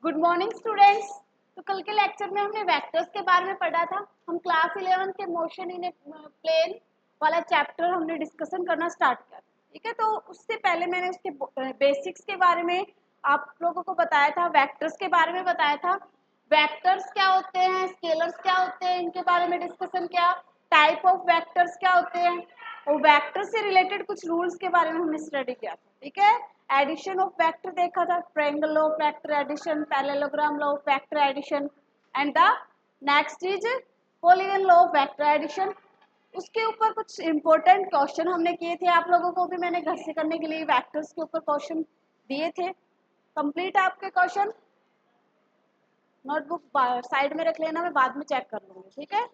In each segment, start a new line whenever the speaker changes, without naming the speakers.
Good morning students. तो कल के लेक्चर में हमने वेक्टर्स के बारे में पढ़ा था। हम क्लास 11 के मोशन इन ए प्लेन वाला चैप्टर हमने डिस्कशन करना स्टार्ट किया, ठीक है। तो उससे पहले मैंने उसके बेसिक्स के बारे में आप लोगों को बताया था, वेक्टर्स के बारे में बताया था। वेक्टर्स क्या होते हैं, स्केलर्स क्या होते हैं, इनके बारे में डिस्कशन किया। टाइप ऑफ वेक्टर्स क्या होते हैं और वेक्टर से रिलेटेड कुछ रूल्स के बारे में हमने स्टडी किया, ठीक है। एडिशन ऑफ वेक्टर देखा था, triangle law of vector addition, parallelogram law of vector addition and the next is polygon law of vector addition. उसके ऊपर कुछ इंपॉर्टेंट क्वेश्चन हमने किए थे, आप लोगों को भी मैंने घर से करने के लिए वेक्टर्स के ऊपर क्वेश्चन दिए थे। कंप्लीट आपके क्वेश्चन, नोटबुक साइड में रख लेना, मैं बाद में चेक कर लूंगी, ठीक है।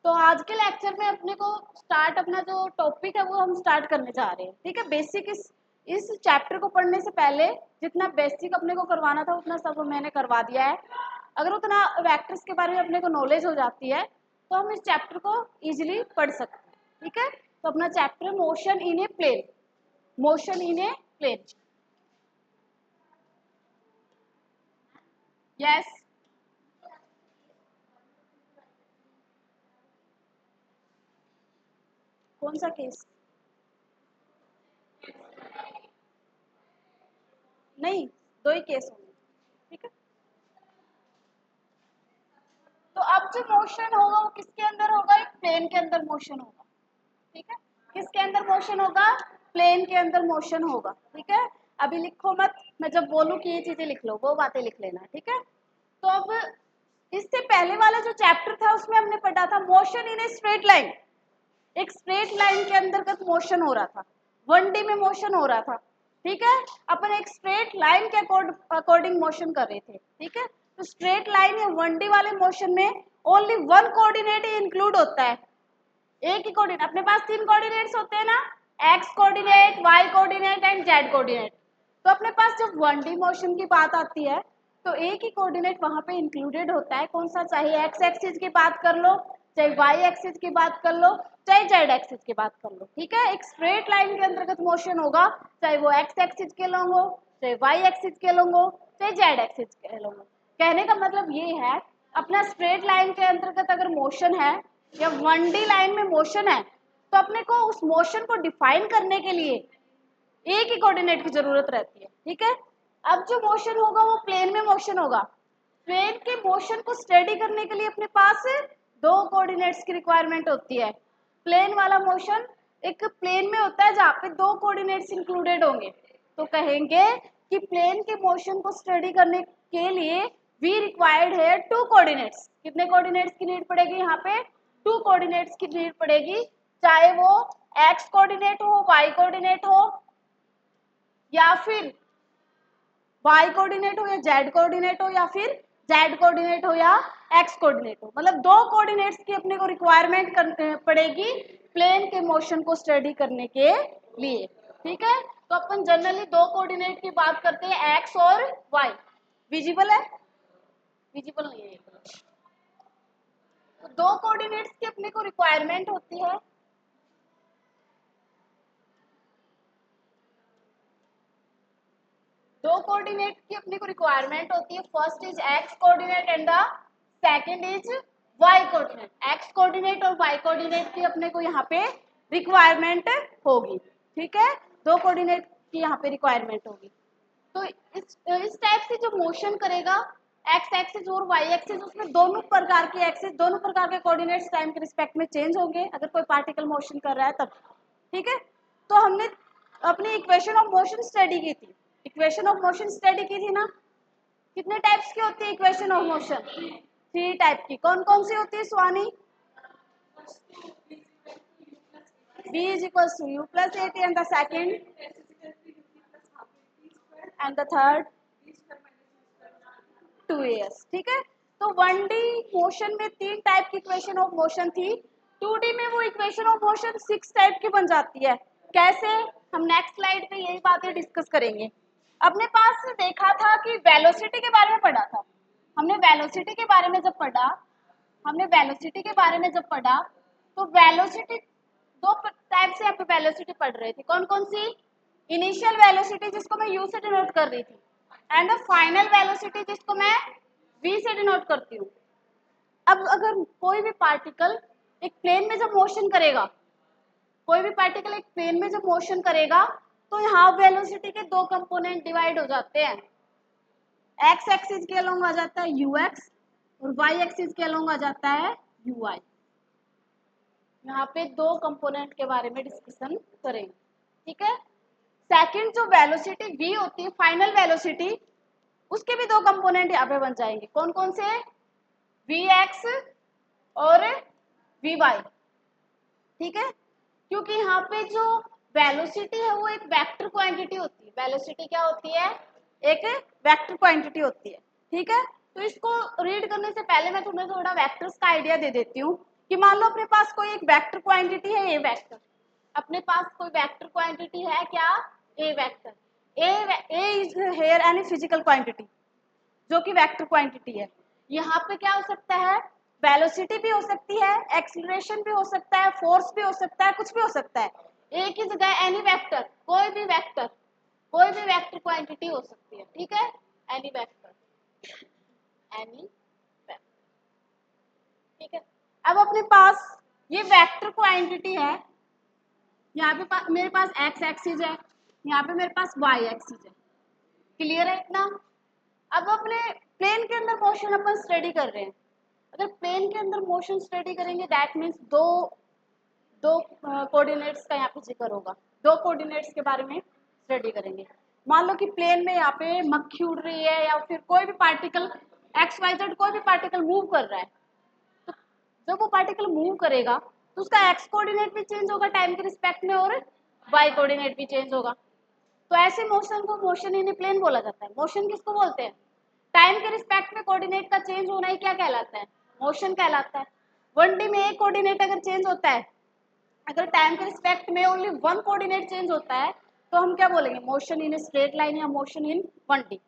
तो आज के लेक्चर में अपने को स्टार्ट अपना जो टॉपिक है वो हम स्टार्ट करने जा रहे हैं, ठीक है। बेसिक इस चैप्टर को पढ़ने से पहले जितना बेसिक अपने को करवाना था उतना सब मैंने करवा दिया है। अगर उतना वेक्टर्स के बारे में अपने को नॉलेज हो जाती है तो हम इस चैप्टर को इजीली पढ़ सकते हैं, ठीक है। तो अपना चैप्टर है motion in a plane, motion in a plane. Yes, कौन सा केस? नहीं, दो ही केस होंगे, ठीक है। तो अब जो मोशन होगा वो किसके अंदर होगा? एक प्लेन के अंदर मोशन होगा, ठीक है। किसके अंदर मोशन होगा? प्लेन के अंदर मोशन होगा, ठीक है। अभी लिखो मत, मैं जब बोलूँ कि ये चीजें लिख लो वो बातें लिख लेना, ठीक है। तो अब इससे पहले वाला जो चैप्टर था उसमें हमने पढ़ा था motion in a straight line. एक स्ट्रेट लाइन के अंतर्गत मोशन हो रहा था, 1D में मोशन हो रहा था, ठीक है। अपन एक स्ट्रेट लाइन के अकॉर्डिंग मोशन कर रहे थे, ठीक है। तो स्ट्रेट लाइन या 1D वाले मोशन में ओनली वन कोऑर्डिनेट ही इंक्लूड होता है, एक ही कोऑर्डिनेट। अपने पास तीन कोऑर्डिनेट्स होते हैं ना, X coordinate, Y coordinate and Z coordinate. तो अपने पास जब 1D मोशन की बात आती है तो एक ही कोऑर्डिनेट वहां पे इंक्लूडेड होता है। कौन सा? चाहे एक्स एक्सिस की बात कर लो, चाहे वाई एक्सिस की बात कर लो, चाहे जेड एक्सिस की बात कर लो, ठीक है। एक स्ट्रेट लाइन के अंतर्गत मोशन होगा, चाहे वो एक्स एक्सिस के लॉन्ग हो, चाहे वाई एक्सिस के लॉन्ग हो, चाहे जेड एक्सिस के लॉन्ग हो। कहने का मतलब ये है, अपना स्ट्रेट लाइन के अंतर्गत अगर मोशन है या 1D लाइन में मोशन है तो अपने को उस मोशन को डिफाइन करने के लिए एक ही कोऑर्डिनेट की जरूरत रहती है, ठीक है। अब जो मोशन होगा वो प्लेन में मोशन होगा। प्लेन के मोशन को स्टडी करने के लिए अपने पास दो कोऑर्डिनेट्स की रिक्वायरमेंट होती है। प्लेन वाला मोशन एक प्लेन में होता है जहाँ पे दो कोऑर्डिनेट्स इंक्लूडेड होंगे, तो कहेंगे कि प्लेन के मोशन को स्टडी करने के लिए वी रिक्वायर्ड है टू कोऑर्डिनेट्स। कितने कोऑर्डिनेट्स की नीड पड़ेगी? यहाँ पे टू कोऑर्डिनेट्स की नीड पड़ेगी, चाहे वो एक्स कोऑर्डिनेट हो, वाई कोऑर्डिनेट हो, या फिर वाई कोऑर्डिनेट हो या जेड कोऑर्डिनेट हो, या फिर जेड कोऑर्डिनेट हो या एक्स कोऑर्डिनेट हो। मतलब दो कोऑर्डिनेट्स की अपने को रिक्वायरमेंट पड़ेगी प्लेन के मोशन को स्टडी करने के लिए, ठीक है। तो अपन जनरली दो कोऑर्डिनेट की बात करते हैं, एक्स और वाई। विजिबल है? विजिबल नहीं है। तो दो कोऑर्डिनेट्स की अपने को रिक्वायरमेंट होती है। दो कोऑर्डिनेट की अपने को रिक्वायरमेंट होती है, first is X coordinate and the second is Y coordinate. X coordinate और वाई कोऑर्डिनेट की अपने को यहाँ पे रिक्वायरमेंट होगी, ठीक है। दो कोऑर्डिनेट की यहाँ पे रिक्वायरमेंट होगी। तो इस टाइप से जो मोशन करेगा एक्स एक्सिस और वाई एक्सिस, उसमें दोनों प्रकार के एक्सिस, दोनों प्रकार के कोऑर्डिनेट्स टाइम के रिस्पेक्ट में चेंज होंगे अगर कोई पार्टिकल मोशन कर रहा है तब, ठीक है। तो हमने अपनी इक्वेशन ऑफ मोशन स्टडी की थी, इक्वेशन ऑफ मोशन स्टडी की थी ना। कितने टाइप्स की होती है equation of motion? Three type की। कौन कौन सी होती है Swani? b is equals to u plus at and the second and the third 2as, ठीक है। तो 1D मोशन में तीन टाइप की इक्वेशन ऑफ मोशन थी, 2D में वो इक्वेशन ऑफ मोशन 6 टाइप की बन जाती है। कैसे? हम नेक्स्ट स्लाइड पे यही बातें डिस्कस करेंगे। अपने पास देखा था कि वेलोसिटी के बारे में पढ़ा था हमने। वेलोसिटी के बारे में जब पढ़ा, हमने वेलोसिटी के बारे में जब पढ़ा तो वेलोसिटी दो टाइप से आप वेलोसिटी पढ़ रहे थे। कौन कौन सी? इनिशियल वेलोसिटी जिसको मैं यू से डिनोट कर रही थी, एंड फाइनल वेलोसिटी जिसको मैं v से डिनोट करती हूँ। अब अगर कोई भी पार्टिकल एक प्लेन में जब मोशन करेगा, कोई भी पार्टिकल एक प्लेन में जब मोशन करेगा तो यहाँ वेलोसिटी के दो कंपोनेंट डिवाइड हो जाते हैं। एक्स एक्सिस के अलोंग आ जाता है ux और वाई एक्सिस के अलोंग आ जाता है uy। यहाँ पे दो कंपोनेंट के बारे में डिस्कशन करेंगे, ठीक है। सेकंड जो वेलोसिटी v होती है, फाइनल वेलोसिटी, उसके भी दो कंपोनेंट यहाँ पे बन जाएंगे। कौन कौन से? vx और vy, ठीक है। क्योंकि यहाँ पे जो वेलोसिटी है वो एक वेक्टर क्वांटिटी होती है। वेलोसिटी क्या होती है? एक वेक्टर क्वांटिटी होती है, ठीक है। तो इसको रीड करने से पहले मैं तुम्हें थोड़ा वेक्टर्स का आइडिया दे देती हूँ कि मान लो अपने पास कोई एक वेक्टर क्वांटिटी है, ए वेक्टर। अपने पास कोई वेक्टर क्वांटिटी है क्या? A vector. A is here any physical quantity जो कि वेक्टर क्वांटिटी है। यहाँ पे क्या हो सकता है? वेलोसिटी भी हो सकती है, एक्सीलरेशन भी हो सकता है, फोर्स भी हो सकता है, कुछ भी हो सकता है। ए की जगह एनी वेक्टर, कोई भी वेक्टर क्वांटिटी हो सकती है, ठीक है। एनी वेक्टर, ठीक है। अब अपने पास ये वेक्टर क्वांटिटी है, यहाँ पे मेरे पास एक्स एक्सिस है, यहाँ पे मेरे पास वाई एक्सिस है। क्लियर है इतना? अब अपने प्लेन के अंदर मोशन अपन स्टडी कर रहे हैं। अगर प्लेन के अंदर मोशन स्टडी करेंगे दैट मीन्स दो कोऑर्डिनेट्स का यहाँ पे जिक्र होगा। दो कोऑर्डिनेट्स के बारे में स्टडी करेंगे। मान लो कि प्लेन में यहाँ पे मक्खी उड़ रही है या फिर कोई भी पार्टिकल XYZ, कोई भी पार्टिकल मूव कर रहा है। तो जब वो पार्टिकल मूव करेगा तो उसका एक्स कोऑर्डिनेट भी चेंज होगा टाइम के रिस्पेक्ट में और वाई कोऑर्डिनेट भी चेंज होगा। तो ऐसे मोशन को मोशन इन प्लेन बोला जाता है। मोशन किसको बोलते हैं? टाइम के रिस्पेक्ट में कोऑर्डिनेट का चेंज होना ही क्या कहलाता है? मोशन कहलाता है। 1D में एक कोऑर्डिनेट अगर चेंज होता है, अगर टाइम के रिस्पेक्ट में ओनली वन कोऑर्डिनेट चेंज होता है तो हम क्या बोलेंगे? मोशन इन स्ट्रेट लाइन या मोशन इन 1D।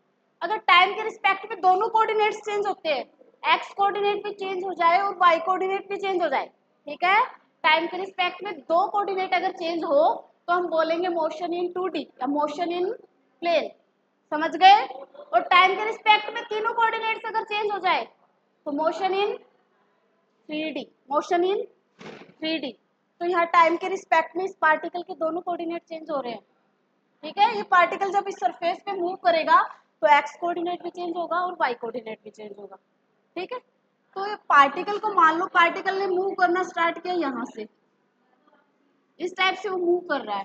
अगर टाइम के रिस्पेक्ट में दोनों कोऑर्डिनेट्स चेंज होते हैं, एक्स कोऑर्डिनेट भी चेंज हो जाए और वाई कोऑर्डिनेट भी चेंज हो जाए, ठीक है, टाइम के रिस्पेक्ट में दो कोऑर्डिनेट अगर चेंज हो तो हम बोलेंगे मोशन इन 2D या मोशन इन प्लेन। समझ गए? और टाइम के रिस्पेक्ट में तीनों कोऑर्डिनेट्स अगर चेंज हो जाए तो motion in 3D, motion in 3D। तो यहाँ टाइम के रिस्पेक्ट में इस पार्टिकल के दोनों कोऑर्डिनेट चेंज हो रहे हैं, ठीक है। ये पार्टिकल जब इस सरफेस पे मूव करेगा तो एक्स कोऑर्डिनेट भी चेंज होगा और वाई कोऑर्डिनेट भी चेंज होगा, ठीक है। तो ये पार्टिकल को मान लो पार्टिकल ने मूव करना स्टार्ट किया, यहाँ से इस टाइप से वो मूव कर रहा है,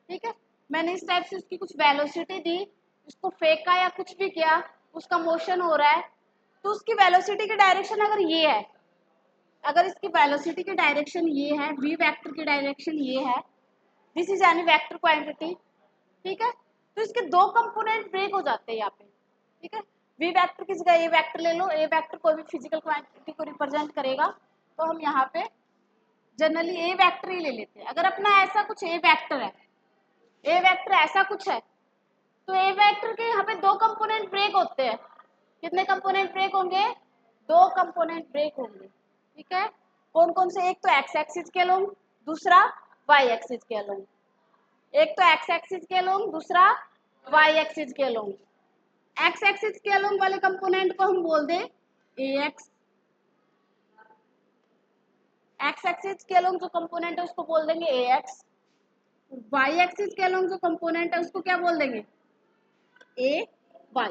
ठीक है। मैंने इस टाइप से उसकी कुछ वेलोसिटी दी, उसको फेंका या कुछ भी किया, उसका मोशन हो रहा है। तो उसकी वेलोसिटी की डायरेक्शन अगर ये है, अगर इसकी वेलोसिटी की डायरेक्शन ये है, v वेक्टर की डायरेक्शन ये है, this is any vector quantity, ठीक है। तो इसके दो कंपोनेंट ब्रेक हो जाते हैं यहाँ पे, ठीक है। v वेक्टर की जगह a वेक्टर ले लो, a वेक्टर कोई भी फिजिकल क्वांटिटी को रिप्रेजेंट करेगा, तो हम यहाँ पे जनरली a वेक्टर ही ले लेते हैं। अगर अपना ऐसा कुछ a वेक्टर है, a वेक्टर ऐसा कुछ है, तो a वेक्टर के यहाँ पे दो कंपोनेंट ब्रेक होते हैं। कितने कंपोनेंट ब्रेक होंगे? दो कंपोनेंट ब्रेक होंगे, ठीक है। कौन कौन से? एक तो एक्स एक्सिस के अलोंग, दूसरा वाई एक्सिस के अलोंग। एक तो एक्स एक्सिस के अलोंग, दूसरा वाई एक्सिस के अलोंग। एक्स एक्सिस के अलोंग वाले कंपोनेंट को हम बोल दे AX। एक्स एक्सिस के अलोंग जो कंपोनेंट है उसको बोल देंगे AX। वाई एक्सिस के अलोंग जो कंपोनेंट है उसको क्या बोल देंगे? AY।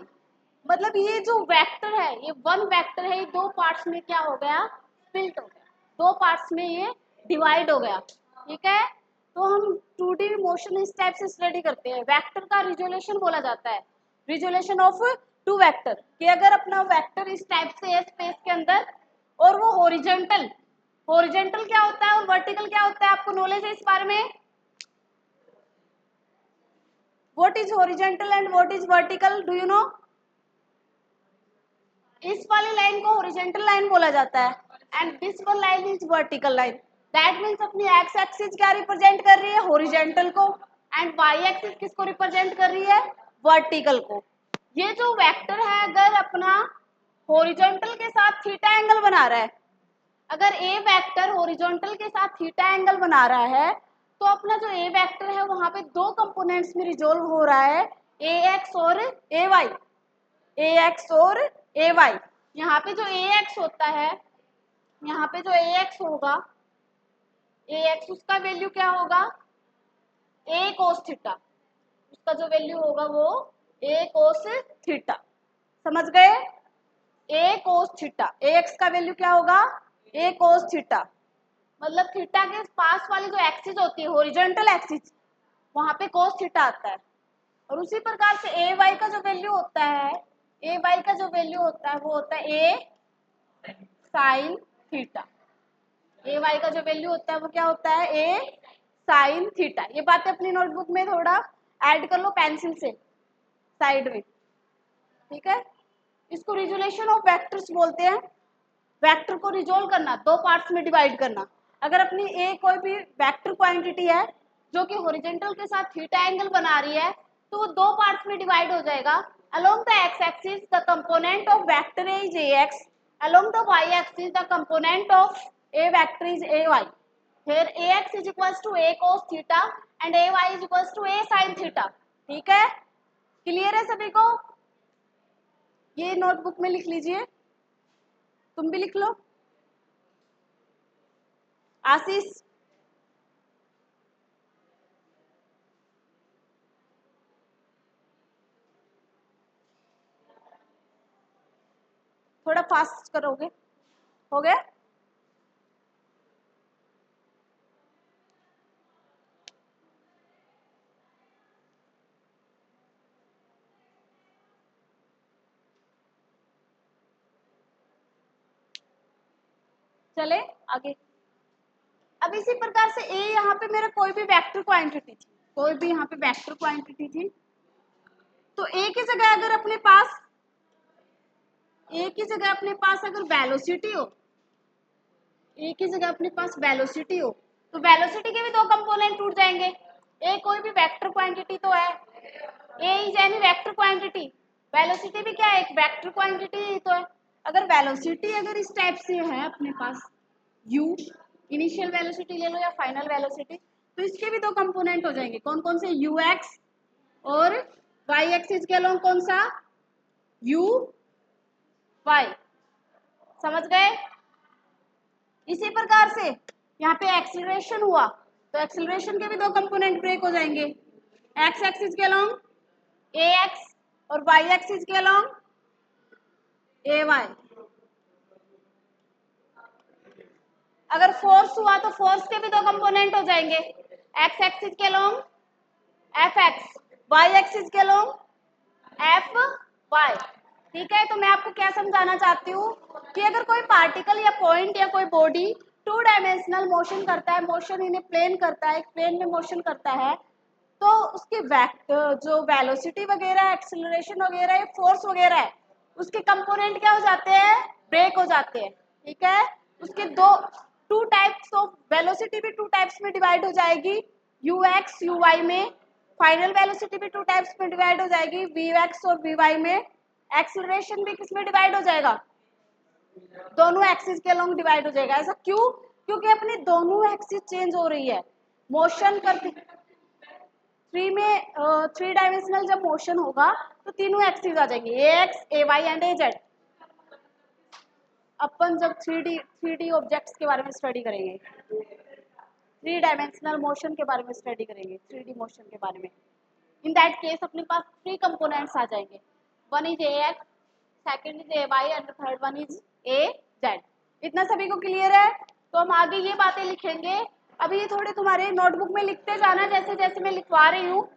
मतलब ये जो वेक्टर है, ये वन वेक्टर है, ये दो पार्ट्स में क्या हो गया? स्प्लिट हो गया, दो पार्ट्स में ये डिवाइड हो गया, ठीक है। तो हम 2D मोशन इस टाइप से स्टडी करते हैं। वेक्टर का रिजोल्यूशन बोला जाता है, रिजोल्यूशन ऑफ टू वेक्टर, कि अगर अपना वेक्टर इस टाइप से है स्पेस के अंदर और वो हॉरिजॉन्टल, हॉरिजॉन्टल क्या होता है और वर्टिकल क्या होता है, आपको नॉलेज है इस बारे में? What is horizontal and what is vertical, do you know? इस वाली लाइन को हॉरिजॉन्टल लाइन बोला जाता है and this one line is vertical line. That means अपनी एक्स एक्सिस क्या रिप्रेजेंट कर रही है? हॉरिजॉन्टल को, एंड वाई एक्सिस किसको रिप्रेजेंट कर रही है? वर्टिकल को। ये जो वेक्टर है अगर अपना हॉरिजॉन्टल के साथ थीटा एंगल बना रहा है, अगर ए वेक्टर हॉरिजॉन्टल के साथ थीटा एंगल बना रहा है तो अपना जो ए वेक्टर है वहां पे दो कंपोनेंट्स में रिजोल्व हो रहा है, AX और AY। ए एक्स और ए वाई। यहाँ पे जो ए एक्स होता है, यहाँ पे जो ए एक्स होगा, ए एक्स उसका वैल्यू क्या होगा, ए कोस थीटा, उसका जो वैल्यू होगा वो ए कोस थीटा। समझ गए, ए कोस थीटा, ए एक्स का वैल्यू क्या होगा, ए कोस थीटा। मतलब थीटा के पास वाली जो एक्सिस होती है, हॉरिजॉन्टल एक्सिस, वहां पे कोस थीटा आता है। और उसी प्रकार से ए वाई का जो वैल्यू होता है, ए वाई का जो वैल्यू होता है वो होता है ए साइन थीटा। ए वाई का जो वैल्यू होता है वो क्या होता है, ए साइन थीटा। ये बातें अपनी नोटबुक में थोड़ा ऐड कर लो पेंसिल से साइड में, ठीक है। इसको रिजोल्यूशन ऑफ वेक्टर्स बोलते हैं। वेक्टर को रिजोल्व करना, दो पार्ट्स में डिवाइड करना। अगर अपनी ए कोई भी वेक्टर क्वांटिटी है जो कि हॉरिजॉन्टल के साथ थीटा एंगल बना रही है, तो वो दो पार्ट्स में डिवाइड हो जाएगा। Along the X axis the component of vector A is A X, along the Y axis the component of A vector is A Y. फिर A X is equals to A cos theta and A Y is equals to A sine theta. ठीक है, clear है सभी को? ये notebook में लिख लीजिए, तुम भी लिख लो। आशीष, थोड़ा फास्ट करोगे? हो गया? चले आगे। अब इसी प्रकार से ए यहाँ पे मेरा कोई भी वेक्टर क्वांटिटी थी, कोई भी यहाँ पे वेक्टर क्वांटिटी थी, तो ए की जगह अगर अपने पास, ए की जगह अपने पास अगर वेलोसिटी हो, ए की जगह अपने पास वेलोसिटी हो, तो वेलोसिटी के भी दो कंपोनेंट टूट जाएंगे। ए कोई भी वेक्टर क्वांटिटी तो है, A is any vector quantity, velocity भी क्या है, एक वेक्टर क्वांटिटी ही तो है। अगर वेलोसिटी अगर इस टाइप से है अपने पास, u इनिशियल वेलोसिटी ले लो या फाइनल वेलोसिटी, तो इसके भी दो कंपोनेंट हो जाएंगे। कौन कौन से, ux और y एक्सिस के अलोंग कौन सा, uy। समझ गए? इसी प्रकार से यहाँ पे एक्सीलरेशन हुआ, तो एक्सीलरेशन के भी दो कंपोनेंट ब्रेक हो जाएंगे, x एक्सिस के अलोंग ax और y एक्सिस के अलोंग ay। अगर फोर्स हुआ तो फोर्स के भी दो कंपोनेंट हो जाएंगे, x एक्सिस के अलोंग fx, y एक्सिस के अलोंग fy। ठीक है, तो मैं आपको क्या समझाना चाहती हूँ कि अगर कोई पार्टिकल या पॉइंट या कोई बॉडी टू डायमेंशनल मोशन करता है, मोशन इन ए प्लेन करता है, एक प्लेन में मोशन करता है, तो उसकी जो वेलोसिटी वगैरह, एक्सेलरेशन वगैरह, फोर्स वगैरह है, उसके कंपोनेंट क्या हो जाते हैं, ब्रेक हो जाते हैं। ठीक है, उसके दो टू टाइप्स ऑफ वेलोसिटी भी टू टाइप्स में डिवाइड हो जाएगी, यू एक्स यू वाई में। फाइनल वेलोसिटी भी टू टाइप्स में डिवाइड हो जाएगी, वी एक्स और वी वाई में। एक्सेलरेशन भी किसमें डिवाइड हो जाएगा, दोनों एक्सिस के अलोंग डिवाइड हो जाएगा। ऐसा क्यों? क्योंकि अपनी दोनों एक्सिस चेंज हो रही है, मोशन करते थ्री डायमेंशनल जब मोशन होगा तो तीनों एक्सिस आ जाएंगे, A X A Y and A Z. अपन जब थ्री डी ऑब्जेक्ट्स के बारे में स्टडी करेंगे, थ्री डायमेंशनल मोशन के बारे में स्टडी करेंगे, थ्री डी मोशन के बारे में, इन दैट केस अपने पास थ्री कंपोनेंट्स आ जाएंगे, one is A X, second is A Y and third one is a Z. इतना सभी को क्लियर है? तो हम आगे ये बातें लिखेंगे। अभी ये थोड़े तुम्हारे नोटबुक में लिखते जाना, जैसे जैसे मैं लिखवा रही हूँ।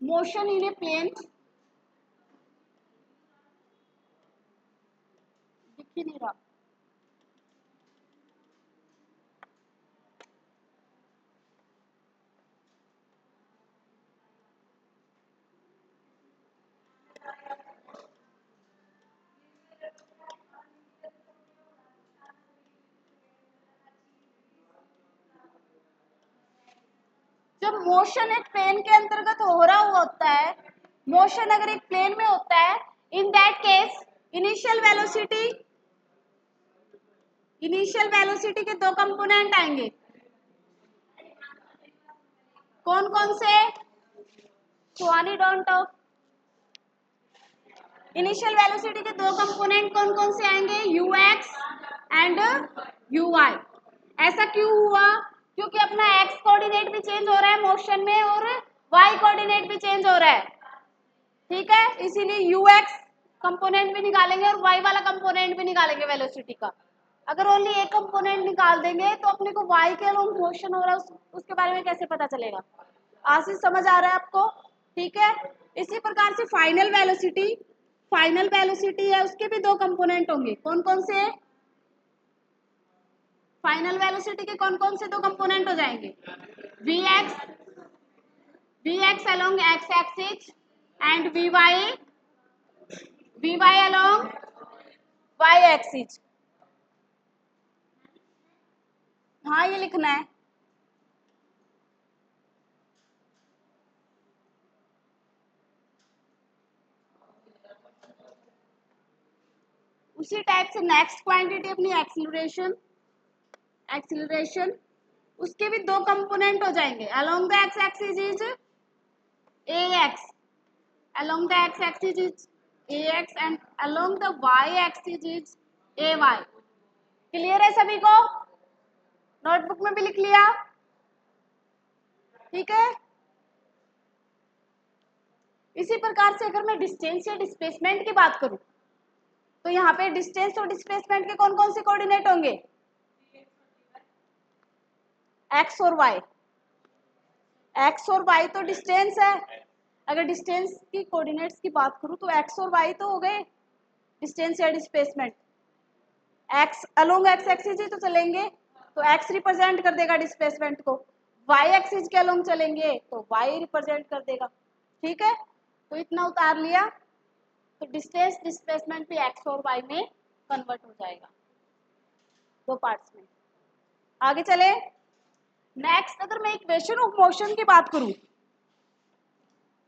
मोशन इन ए प्लेन, दिख ही नहीं रहा, जब मोशन एक प्लेन के अंतर्गत हो रहा हुआ होता है, मोशन अगर एक प्लेन में होता है, in that case initial velocity के दो कंपोनेंट आएंगे। कौन कौन से? So on it on top. Initial velocity के दो कंपोनेंट कौन कौन से आएंगे, U X and U Y. ऐसा क्यों हुआ, क्योंकि अपना एक्स कोऑर्डिनेट भी चेंज हो रहा है मोशन में और वाई कोऑर्डिनेट भी चेंज हो रहा है, ठीक है, इसीलिए यू एक्स कंपोनेंट भी निकालेंगे और वाई वाला कंपोनेंट भी निकालेंगे वेलोसिटी का। अगर ओनली एक कंपोनेंट निकाल देंगे तो अपने को वाई के अलोंग मोशन हो रहा है उसके बारे में कैसे पता चलेगा। आशीष समझ आ रहा है आपको, ठीक है। इसी प्रकार से फाइनल वेलोसिटी है, उसके भी दो कंपोनेंट होंगे, कौन कौन से, फाइनल वेलोसिटी के कौन कौन से दो कंपोनेंट हो जाएंगे, V X along X axis and V Y along Y axis. हाँ ये लिखना है। उसी टाइप से नेक्स्ट क्वांटिटी अपनी एक्सीलरेशन, उसके भी दो कंपोनेंट हो जाएंगे, along the X axis is ax, along the x axis is ax and along the y axis is ay। Clear है सभी को, नोटबुक में भी लिख लिया, ठीक है। इसी प्रकार से अगर मैं डिस्टेंस या डिस्प्लेसमेंट की बात करूं तो यहाँ पे डिस्टेंस और डिस्प्लेसमेंट के कौन कौन से कोऑर्डिनेट होंगे, एक्स और वाई। एक्स और वाई तो डिस्टेंस है, अगर डिस्टेंस की कोऑर्डिनेट्स की बात करूं तो एक्स और वाई तो हो गए डिस्टेंस या displacement. X along X axis ही तो चलेंगे तो एक्स रिप्रेजेंट कर देगा डिस्प्लेसमेंट को, वाई एक्सिस के अलोंग चलेंगे तो वाई रिप्रेजेंट कर देगा, ठीक है। तो इतना उतार लिया तो डिस्टेंस डिस्प्लेसमेंट भी एक्स और वाई में कन्वर्ट हो जाएगा दो पार्ट्स में। आगे चले, नेक्स्ट अगर मैं इक्वेशन ऑफ मोशन की बात करूं,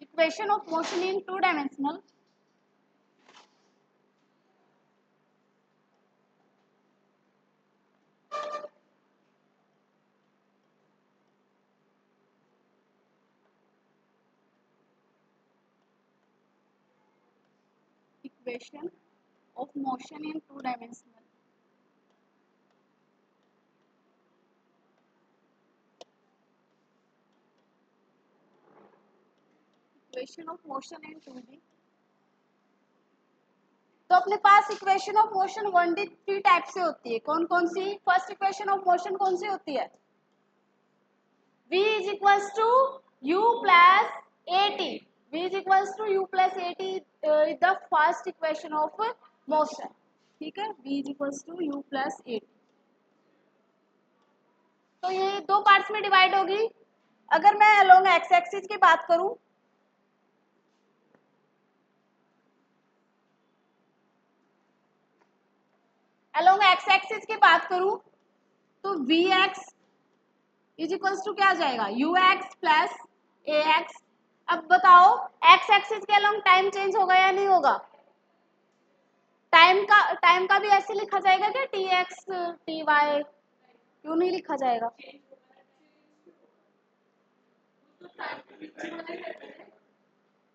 equation of motion in two dimensional, equation of motion in two dimensional, equation of motion in 2D। तो अपने पास equation of motion 1D 3 type से होती है, कौन कौन सी, फर्स्ट इक्वेशन ऑफ मोशन कौन सी होती है, v is equals to u plus at, v is equals to u plus at is the first equation of motion, ठीक है, v is equals to u plus at। तो ये दो parts में डिवाइड होगी। अगर मैं अलोंग एक्स एक्सिस की बात करूं अलोंग एक्स एक्सिस की बात करूं तो V X is equals to क्या आ जाएगा, U X plus A X. अब बताओ एक्स एक्सिस के अलोंग टाइम चेंज होगा या नहीं होगा, टाइम का भी ऐसे लिखा जाएगा क्या, टी एक्स टी वाई, क्यों नहीं लिखा जाएगा,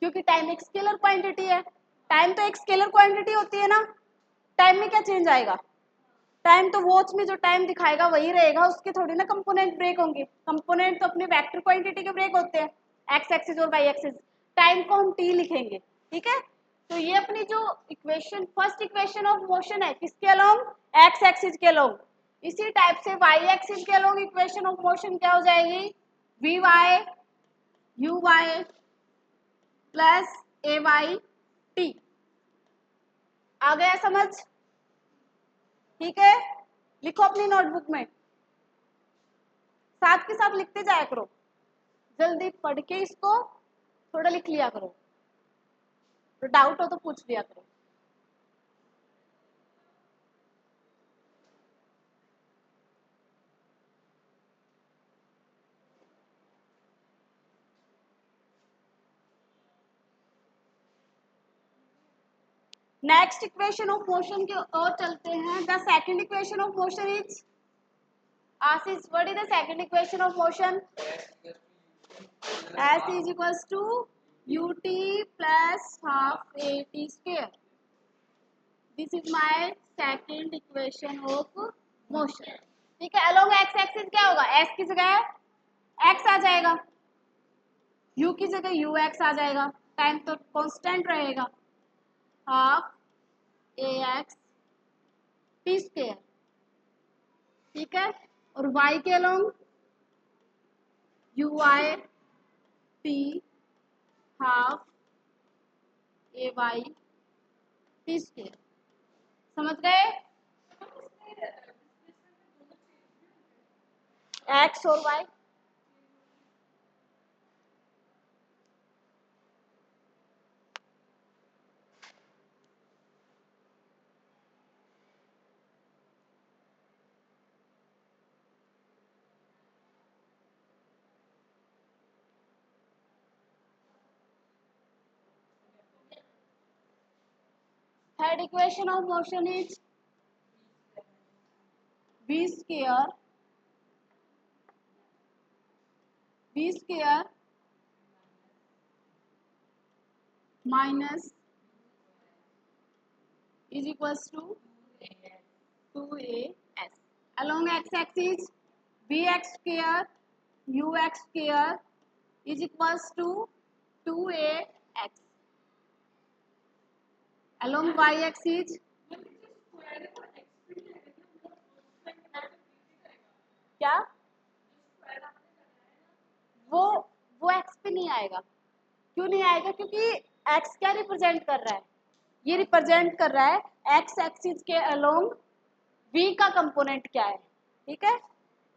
क्योंकि टाइम एक स्केलर क्वांटिटी है, टाइम तो एक स्केलर क्वांटिटी होती है ना, टाइम में क्या चेंज आएगा, टाइम तो वॉच में जो टाइम दिखाएगा वही रहेगा, उसके थोड़ी ना कंपोनेंट ब्रेक होंगे, कंपोनेंट तो अपने वेक्टर क्वांटिटी के ब्रेक होते हैं, एक्स एक्सिस और वाई एक्सिस, टाइम को हम टी लिखेंगे, ठीक है। तो ये अपनी जो equation first equation of motion है किसके अलोंग, एक्स एक्सिस के अलोंग। इसी टाइप से वाई एक्सिस के अलोंग इक्वेशन ऑफ मोशन क्या हो जाएगी, V Y U Y plus A Y T. आ गया समझ, ठीक है। लिखो अपनी नोटबुक में, साथ के साथ लिखते जाया करो, जल्दी पढ़ के इसको थोड़ा लिख लिया करो, तो डाउट हो तो पूछ लिया करो। नेक्स्ट इक्वेशन ऑफ मोशन की ओर चलते हैं। The second equation of motion is, Ashish what is the second equation of motion, s is equals to ut plus half at square. This is my second equation of motion. ठीक है, along x axis क्या होगा, s की जगह x आ जाएगा, u की जगह ux आ जाएगा, टाइम तो कांस्टेंट रहेगा, हाफ ax t स्क्वायर. ठीक है, और y के along uy t half ay t square. समझ गए, x और y. Third equation of motion is v square minus is equals to 2as. Along x-axis vx square ux square is equals to 2ax. Along y-axis क्या, वो x पे नहीं आएगा. क्यों नहीं आएगा, क्योंकि x क्या रिप्रेजेंट कर रहा है, ये रिप्रेजेंट कर रहा है x एक्सिस के अलोंग v का कंपोनेंट क्या है. ठीक है,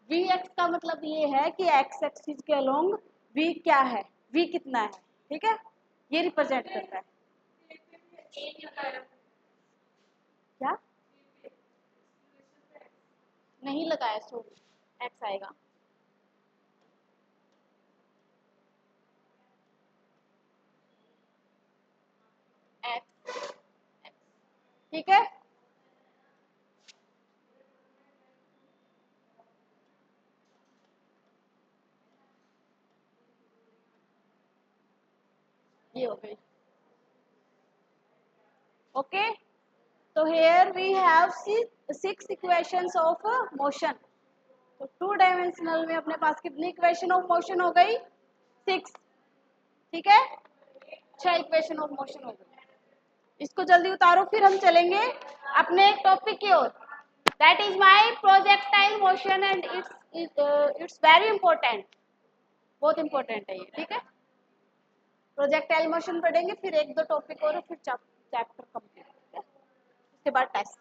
vx का मतलब ये है कि x एक्सिस के अलोंग v क्या है, v कितना है. ठीक है, ये रिप्रेजेंट करता है. क्या नहीं लगाया, सो x आएगा. x. ठीक है, ये हो गई. ओके, तो here we have 6 equations of motion. तो 2 डायमेंशनल में अपने पास कितनी इक्वेशन ऑफ मोशन हो गई, 6. ठीक है, 6 इक्वेशन ऑफ मोशन हो गई. इसको जल्दी उतारो, फिर हम चलेंगे अपने टॉपिक की ओर. That is my projectile motion and it's very important, बहुत इंपॉर्टेंट है ये. ठीक है, प्रोजेक्टाइल मोशन पढ़ेंगे, फिर 1-2 टॉपिक और, फिर चैप्टर कंप्लीट. उसके बाद टेस्ट.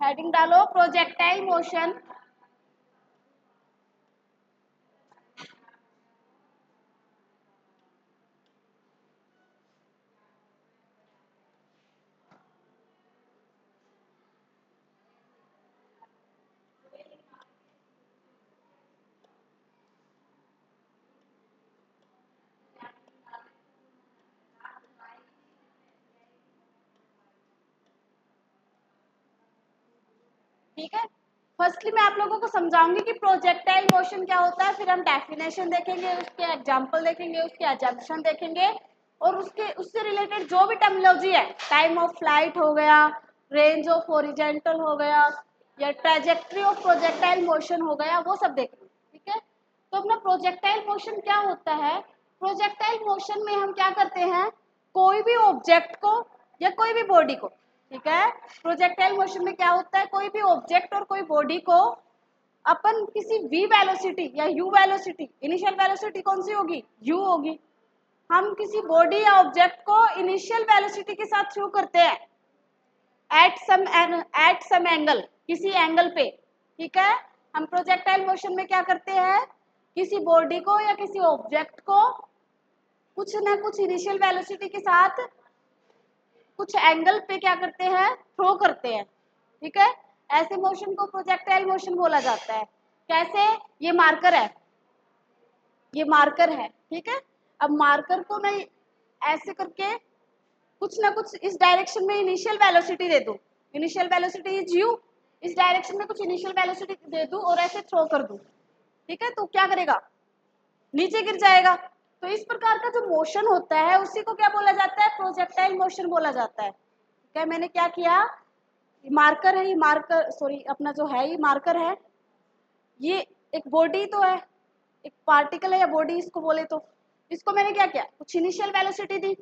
हेडिंग डालो प्रोजेक्टाइल मोशन. ठीक है, फर्स्टली मैं आप लोगों को समझाऊंगी कि प्रोजेक्टाइल मोशन क्या होता है, फिर हम डेफिनेशन देखेंगे, उसके एग्जांपल देखेंगे, उसके अजम्पशन देखेंगे, और उससे रिलेटेड जो भी टर्मिनोलॉजी है, टाइम ऑफ फ्लाइट हो गया, रेंज ऑफ हॉरिजॉन्टल हो गया, या ट्रैजेक्टरी ऑफ प्रोजेक्टाइल मोशन हो गया, वो सब देखेंगे. ठीक है, तो अपना प्रोजेक्टाइल मोशन क्या होता है. प्रोजेक्टाइल मोशन में हम क्या करते हैं, कोई भी ऑब्जेक्ट को या कोई भी बॉडी को. ठीक है, प्रोजेक्टाइल मोशन में क्या होता है, कोई भी ऑब्जेक्ट और कोई बॉडी को अपन किसी v वेलोसिटी या u वेलोसिटी, इनिशियल वेलोसिटी कौन सी होगी, u होगी. हम किसी बॉडी या ऑब्जेक्ट को इनिशियल वेलोसिटी के साथ थ्रो करते हैं एट सम एंगल, किसी एंगल पे. ठीक है, हम प्रोजेक्टाइल मोशन में क्या करते हैं, किसी बॉडी को या किसी ऑब्जेक्ट को कुछ ना कुछ इनिशियल वेलोसिटी के साथ कुछ एंगल पे क्या करते हैं, थ्रो करते हैं. ठीक है, ऐसे मोशन को प्रोजेक्टाइल मोशन बोला जाता है. कैसे, ये मार्कर है, ये मार्कर है. ठीक है, अब मार्कर को मैं ऐसे करके कुछ ना कुछ इस डायरेक्शन में इनिशियल वेलोसिटी दे दूं, इनिशियल वेलोसिटी इज u, इस डायरेक्शन में कुछ इनिशियल वेलोसिटी दे दूं और ऐसे थ्रो कर दूं. ठीक है, तो क्या करेगा, नीचे गिर जाएगा। तो इस प्रकार का जो मोशन होता है उसी को क्या बोला जाता है, प्रोजेक्टाइल मोशन बोला जाता है। ठीक है, मैंने क्या किया, मार्कर है, ये मार्कर, सॉरी अपना जो है ये मार्कर है, ये एक बॉडी तो है, एक पार्टिकल है या बॉडी इसको बोले तो, इसको मैंने क्या किया, कुछ इनिशियल वेलोसिटी दी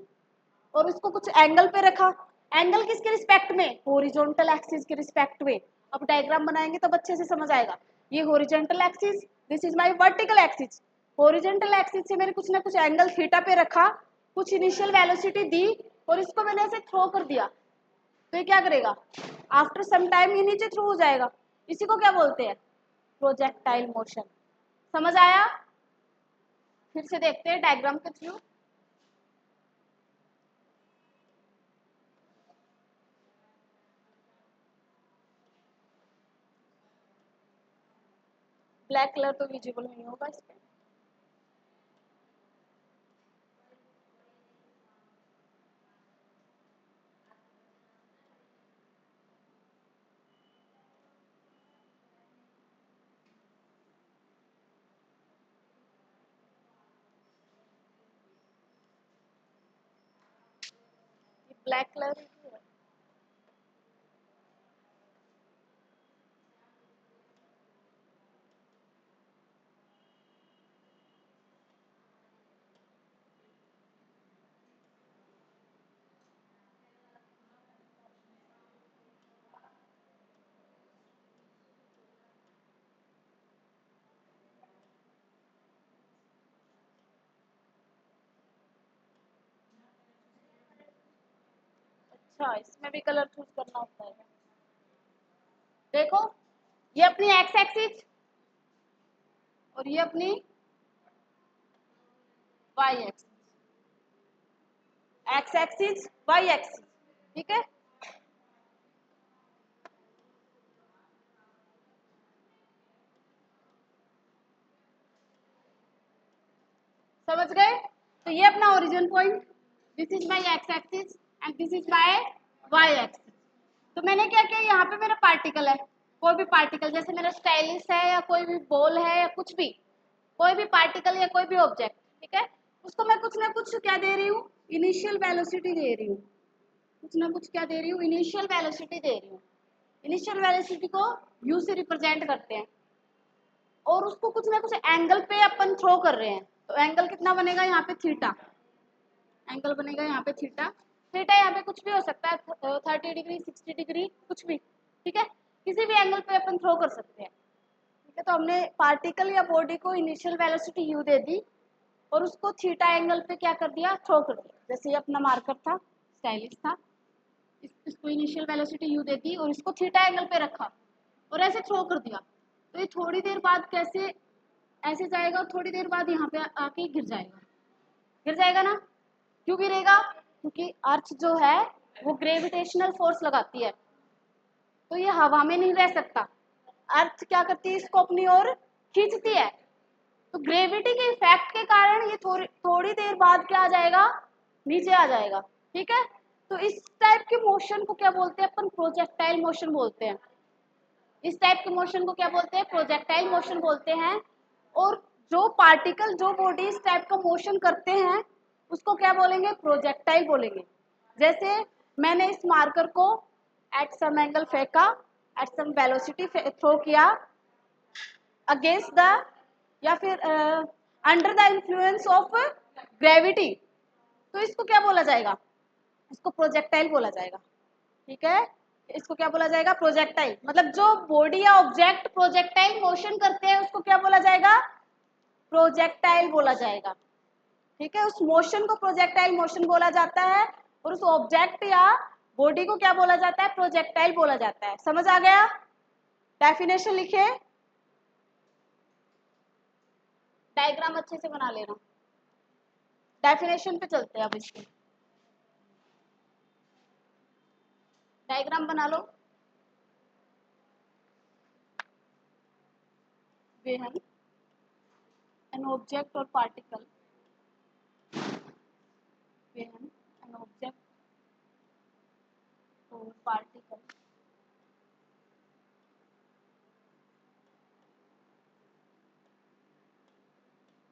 और उसको कुछ एंगल पे रखा। एंगल किसके रिस्पेक्ट में, हॉरिजॉन्टल एक्सिस के रिस्पेक्ट में। अब डायग्राम बनाएंगे तब अच्छे से समझ आएगा। ये horizontal axis, this is my vertical axis. Horizontal axis से मैंने कुछ ना कुछ एंगल थीटा पे रखा, कुछ इनिशियल वेलोसिटी दी और इसको मैंने ऐसे थ्रो कर दिया। तो ये क्या करेगा, आफ्टर सम टाइम ये नीचे थ्रो हो जाएगा। इसी को क्या बोलते हैं, प्रोजेक्टाइल मोशन। समझ आया, फिर से देखते हैं डायग्राम के थ्रू। ब्लैक कलर तो विजिबल नहीं होगा इस पे। ब्लैक कलर अच्छा, इसमें भी कलर चूज करना होता है। देखो, ये अपनी एक्स एक्सिस और ये अपनी Y axis, X axis Y axis. ठीक है, समझ गए। तो ये अपना origin point, this is my X axis and this is my Y axis. तो मैंने क्या किया, यहाँ पे मेरा पार्टिकल है, कोई भी पार्टिकल, जैसे मेरा स्टाइलिस है या कोई भी बॉल है या कुछ भी, कोई भी पार्टिकल या कोई भी ऑब्जेक्ट। ठीक है, उसको मैं कुछ ना कुछ क्या दे रही हूँ, इनिशियल वेलोसिटी दे रही हूँ। कुछ ना कुछ क्या दे रही हूँ, इनिशियल वेलोसिटी दे रही हूँ। इनिशियल वेलोसिटी को यू से रिप्रेजेंट करते हैं और उसको कुछ ना कुछ एंगल पे अपन थ्रो कर रहे हैं। तो एंगल कितना बनेगा यहाँ पे, थीटा। एंगल बनेगा यहाँ पे थीटा। थीटा यहाँ पे कुछ भी हो सकता है, 30 डिग्री, 60 डिग्री, कुछ भी। ठीक है, किसी भी एंगल पे अपन थ्रो कर सकते हैं। ठीक है, तो हमने पार्टिकल या बॉडी को इनिशियल वेलोसिटी यू दे दी और उसको थीटा एंगल पे क्या कर दिया, थ्रो कर दिया। जैसे ये अपना मार्कर था, स्टाइलिश था, इसको इनिशियल वेलोसिटी यू दे दी और इसको थीटा एंगल पे रखा और ऐसे थ्रो कर दिया। तो ये थोड़ी देर बाद कैसे ऐसे जाएगा और थोड़ी देर बाद यहाँ पे आके गिर जाएगा। गिर जाएगा ना, क्यों गिरेगा, क्योंकि अर्थ जो है वो ग्रेविटेशनल फोर्स लगाती है, तो ये हवा में नहीं रह सकता। अर्थ क्या करती है, इसको अपनी ओर खींचती है। तो ग्रेविटी के इफेक्ट के कारण ये थोड़ी देर बाद क्या आ जाएगा, नीचे आ जाएगा। ठीक है, तो इस टाइप के मोशन को क्या बोलते हैं अपन, प्रोजेक्टाइल मोशन बोलते हैं। इस टाइप के मोशन को क्या बोलते हैं, प्रोजेक्टाइल मोशन बोलते हैं। और जो पार्टिकल, जो बॉडी इस टाइप का मोशन करते हैं उसको क्या बोलेंगे, प्रोजेक्टाइल बोलेंगे। जैसे मैंने इस मार्कर को एट सम एंगल फेंका, एट सम वेलोसिटी थ्रो किया अगेंस्ट द, या फिर under the influence of gravity, तो इसको क्या बोला जाएगा, इसको प्रोजेक्टाइल बोला जाएगा। ठीक है, इसको क्या बोला जाएगा, प्रोजेक्टाइल। मतलब जो बॉडी या ऑब्जेक्ट प्रोजेक्टाइल मोशन करते हैं उसको क्या बोला जाएगा, प्रोजेक्टाइल बोला जाएगा। ठीक है, उस मोशन को प्रोजेक्टाइल मोशन बोला जाता है और उस ऑब्जेक्ट या बॉडी को क्या बोला जाता है, प्रोजेक्टाइल बोला जाता है। समझ आ गया, डेफिनेशन लिखे, डायग्राम अच्छे से बना लेना। डेफिनेशन पे चलते हैं अब इसके, डायग्राम बना लो। बेहन an object or particle, बेहन an object or particle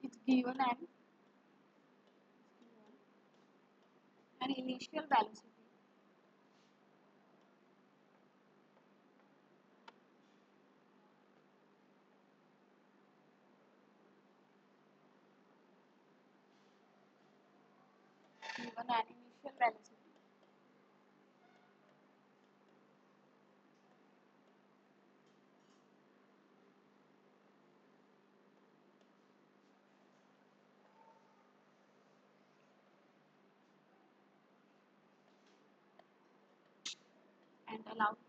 is given an initial velocity and allowed to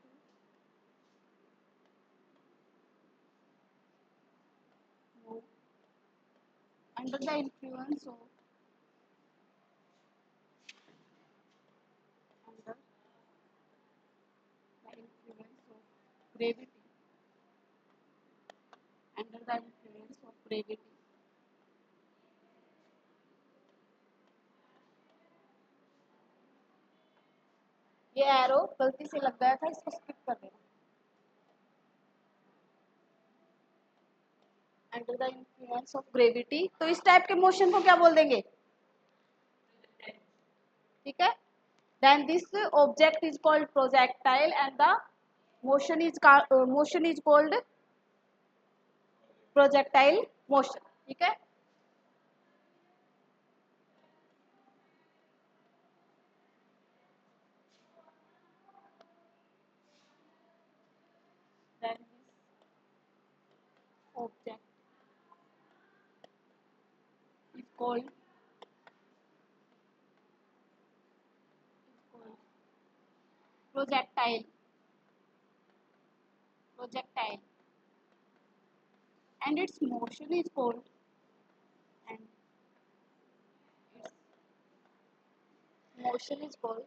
move under the influence of under the influence of gravity under the influence of gravity ये arrow गलती से लग गया था, इसको skip कर देना। Under the influence of gravity, तो इस टाइप के मोशन को क्या बोल देंगे? ठीक है, then this object is called projectile and the motion is called projectile motion. ठीक है, then this object is called projectile and its motion is called and its motion is called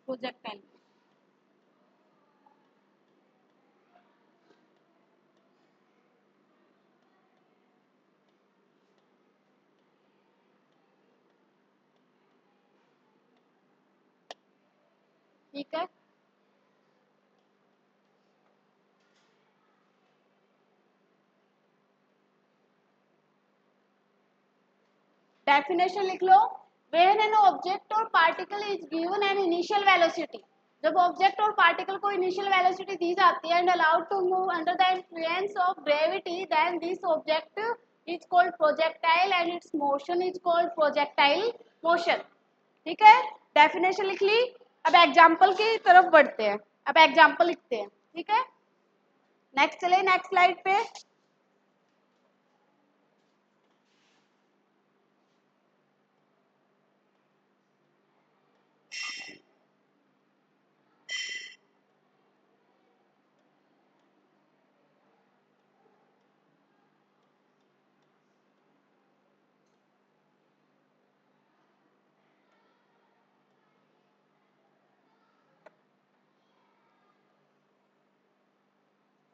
projectile। ठीक है, डेफिनेशन लिख लो। When an object और particle is given an initial velocity, जब object और particle को इनिशियल वेलोसिटी दी जाती है and allowed to move under the influence of gravity, then this object is called projectile and its motion is called projectile motion. ठीक है, definition लिख ली। अब एग्जाम्पल की तरफ बढ़ते हैं, अब एग्जाम्पल लिखते हैं। ठीक है, नेक्स्ट चले, नेक्स्ट स्लाइड पे।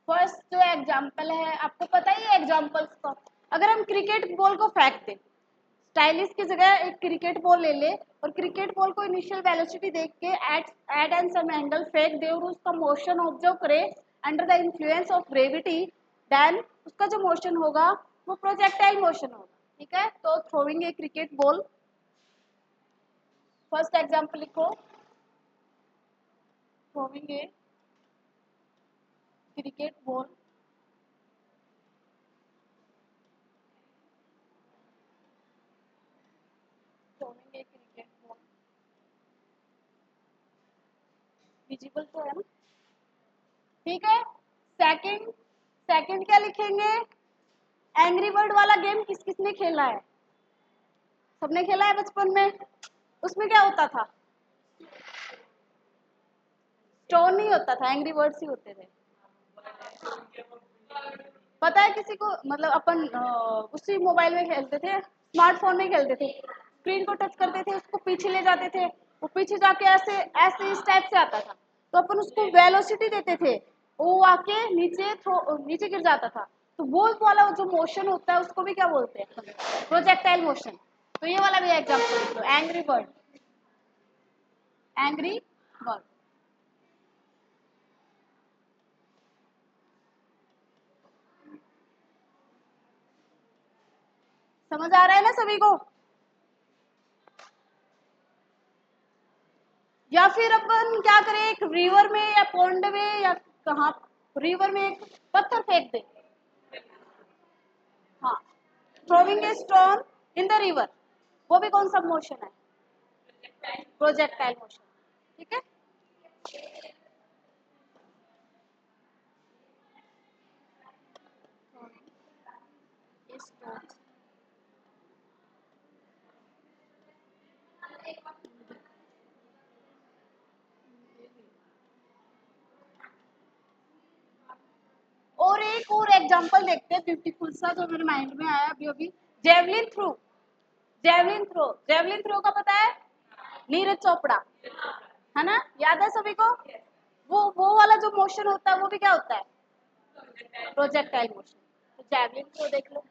फर्स्ट जो एग्जाम्पल है, आपको पता ही है एग्जाम्पल्स का। अगर हम क्रिकेट बॉल को फेंक दें, स्टाइलिश की जगह एक क्रिकेट बॉल ले ले और क्रिकेट बॉल को इनिशियल वेलोसिटी देख के एट एंड सम एंगल फेंक दे और उसका मोशन ऑब्जर्व करे under the influence of gravity, then उसका जो मोशन होगा वो प्रोजेक्टाइल मोशन होगा। ठीक है, तो throwing a cricket ball, first example लिखो, थ्रोइंग ए cricket ball throwing a cricket ball, visible तो है ना। ठीक है, सेकंड सेकंड क्या लिखेंगे? एंग्री बर्ड वाला गेम किस किसने खेला है? सबने खेला है बचपन में। उसमें क्या होता था? स्टोन नहीं होता था, एंग्री बर्ड्स ही होते थे। पता है किसी को, मतलब अपन उसी मोबाइल में खेलते थे, स्मार्टफोन में खेलते थे, स्क्रीन को टच करते थे, उसको पीछे ले जाते थे, वो पीछे जाके ऐसे ऐसे इस टाइप से आता था, तो अपन उसको वेलोसिटी देते थे, वो आके नीचे नीचे गिर जाता था। तो वो वाला जो मोशन होता है उसको भी क्या बोलते हैं, प्रोजेक्टाइल मोशन। तो ये वाला भी example, angry bird, angry bird. समझ आ रहा है ना सभी को? या फिर अपन क्या करें, एक रिवर में या पॉन्ड में या कहाँ, रिवर में एक पत्थर फेंक दे, हाँ, throwing a stone in the river, वो भी कौन सा मोशन है, प्रोजेक्टाइल मोशन। ठीक है, और एक और एग्जांपल देखते हैं ब्यूटीफुल सा, जो मेरे माइंड में आया अभी अभी, javelin throw. Javelin throw, javelin throw का पता है, नीरज चोपड़ा, है ना, याद है सभी को? वो वाला जो मोशन होता है वो भी क्या होता है, प्रोजेक्टाइल मोशन। तो जेवलिन थ्रो देख लो।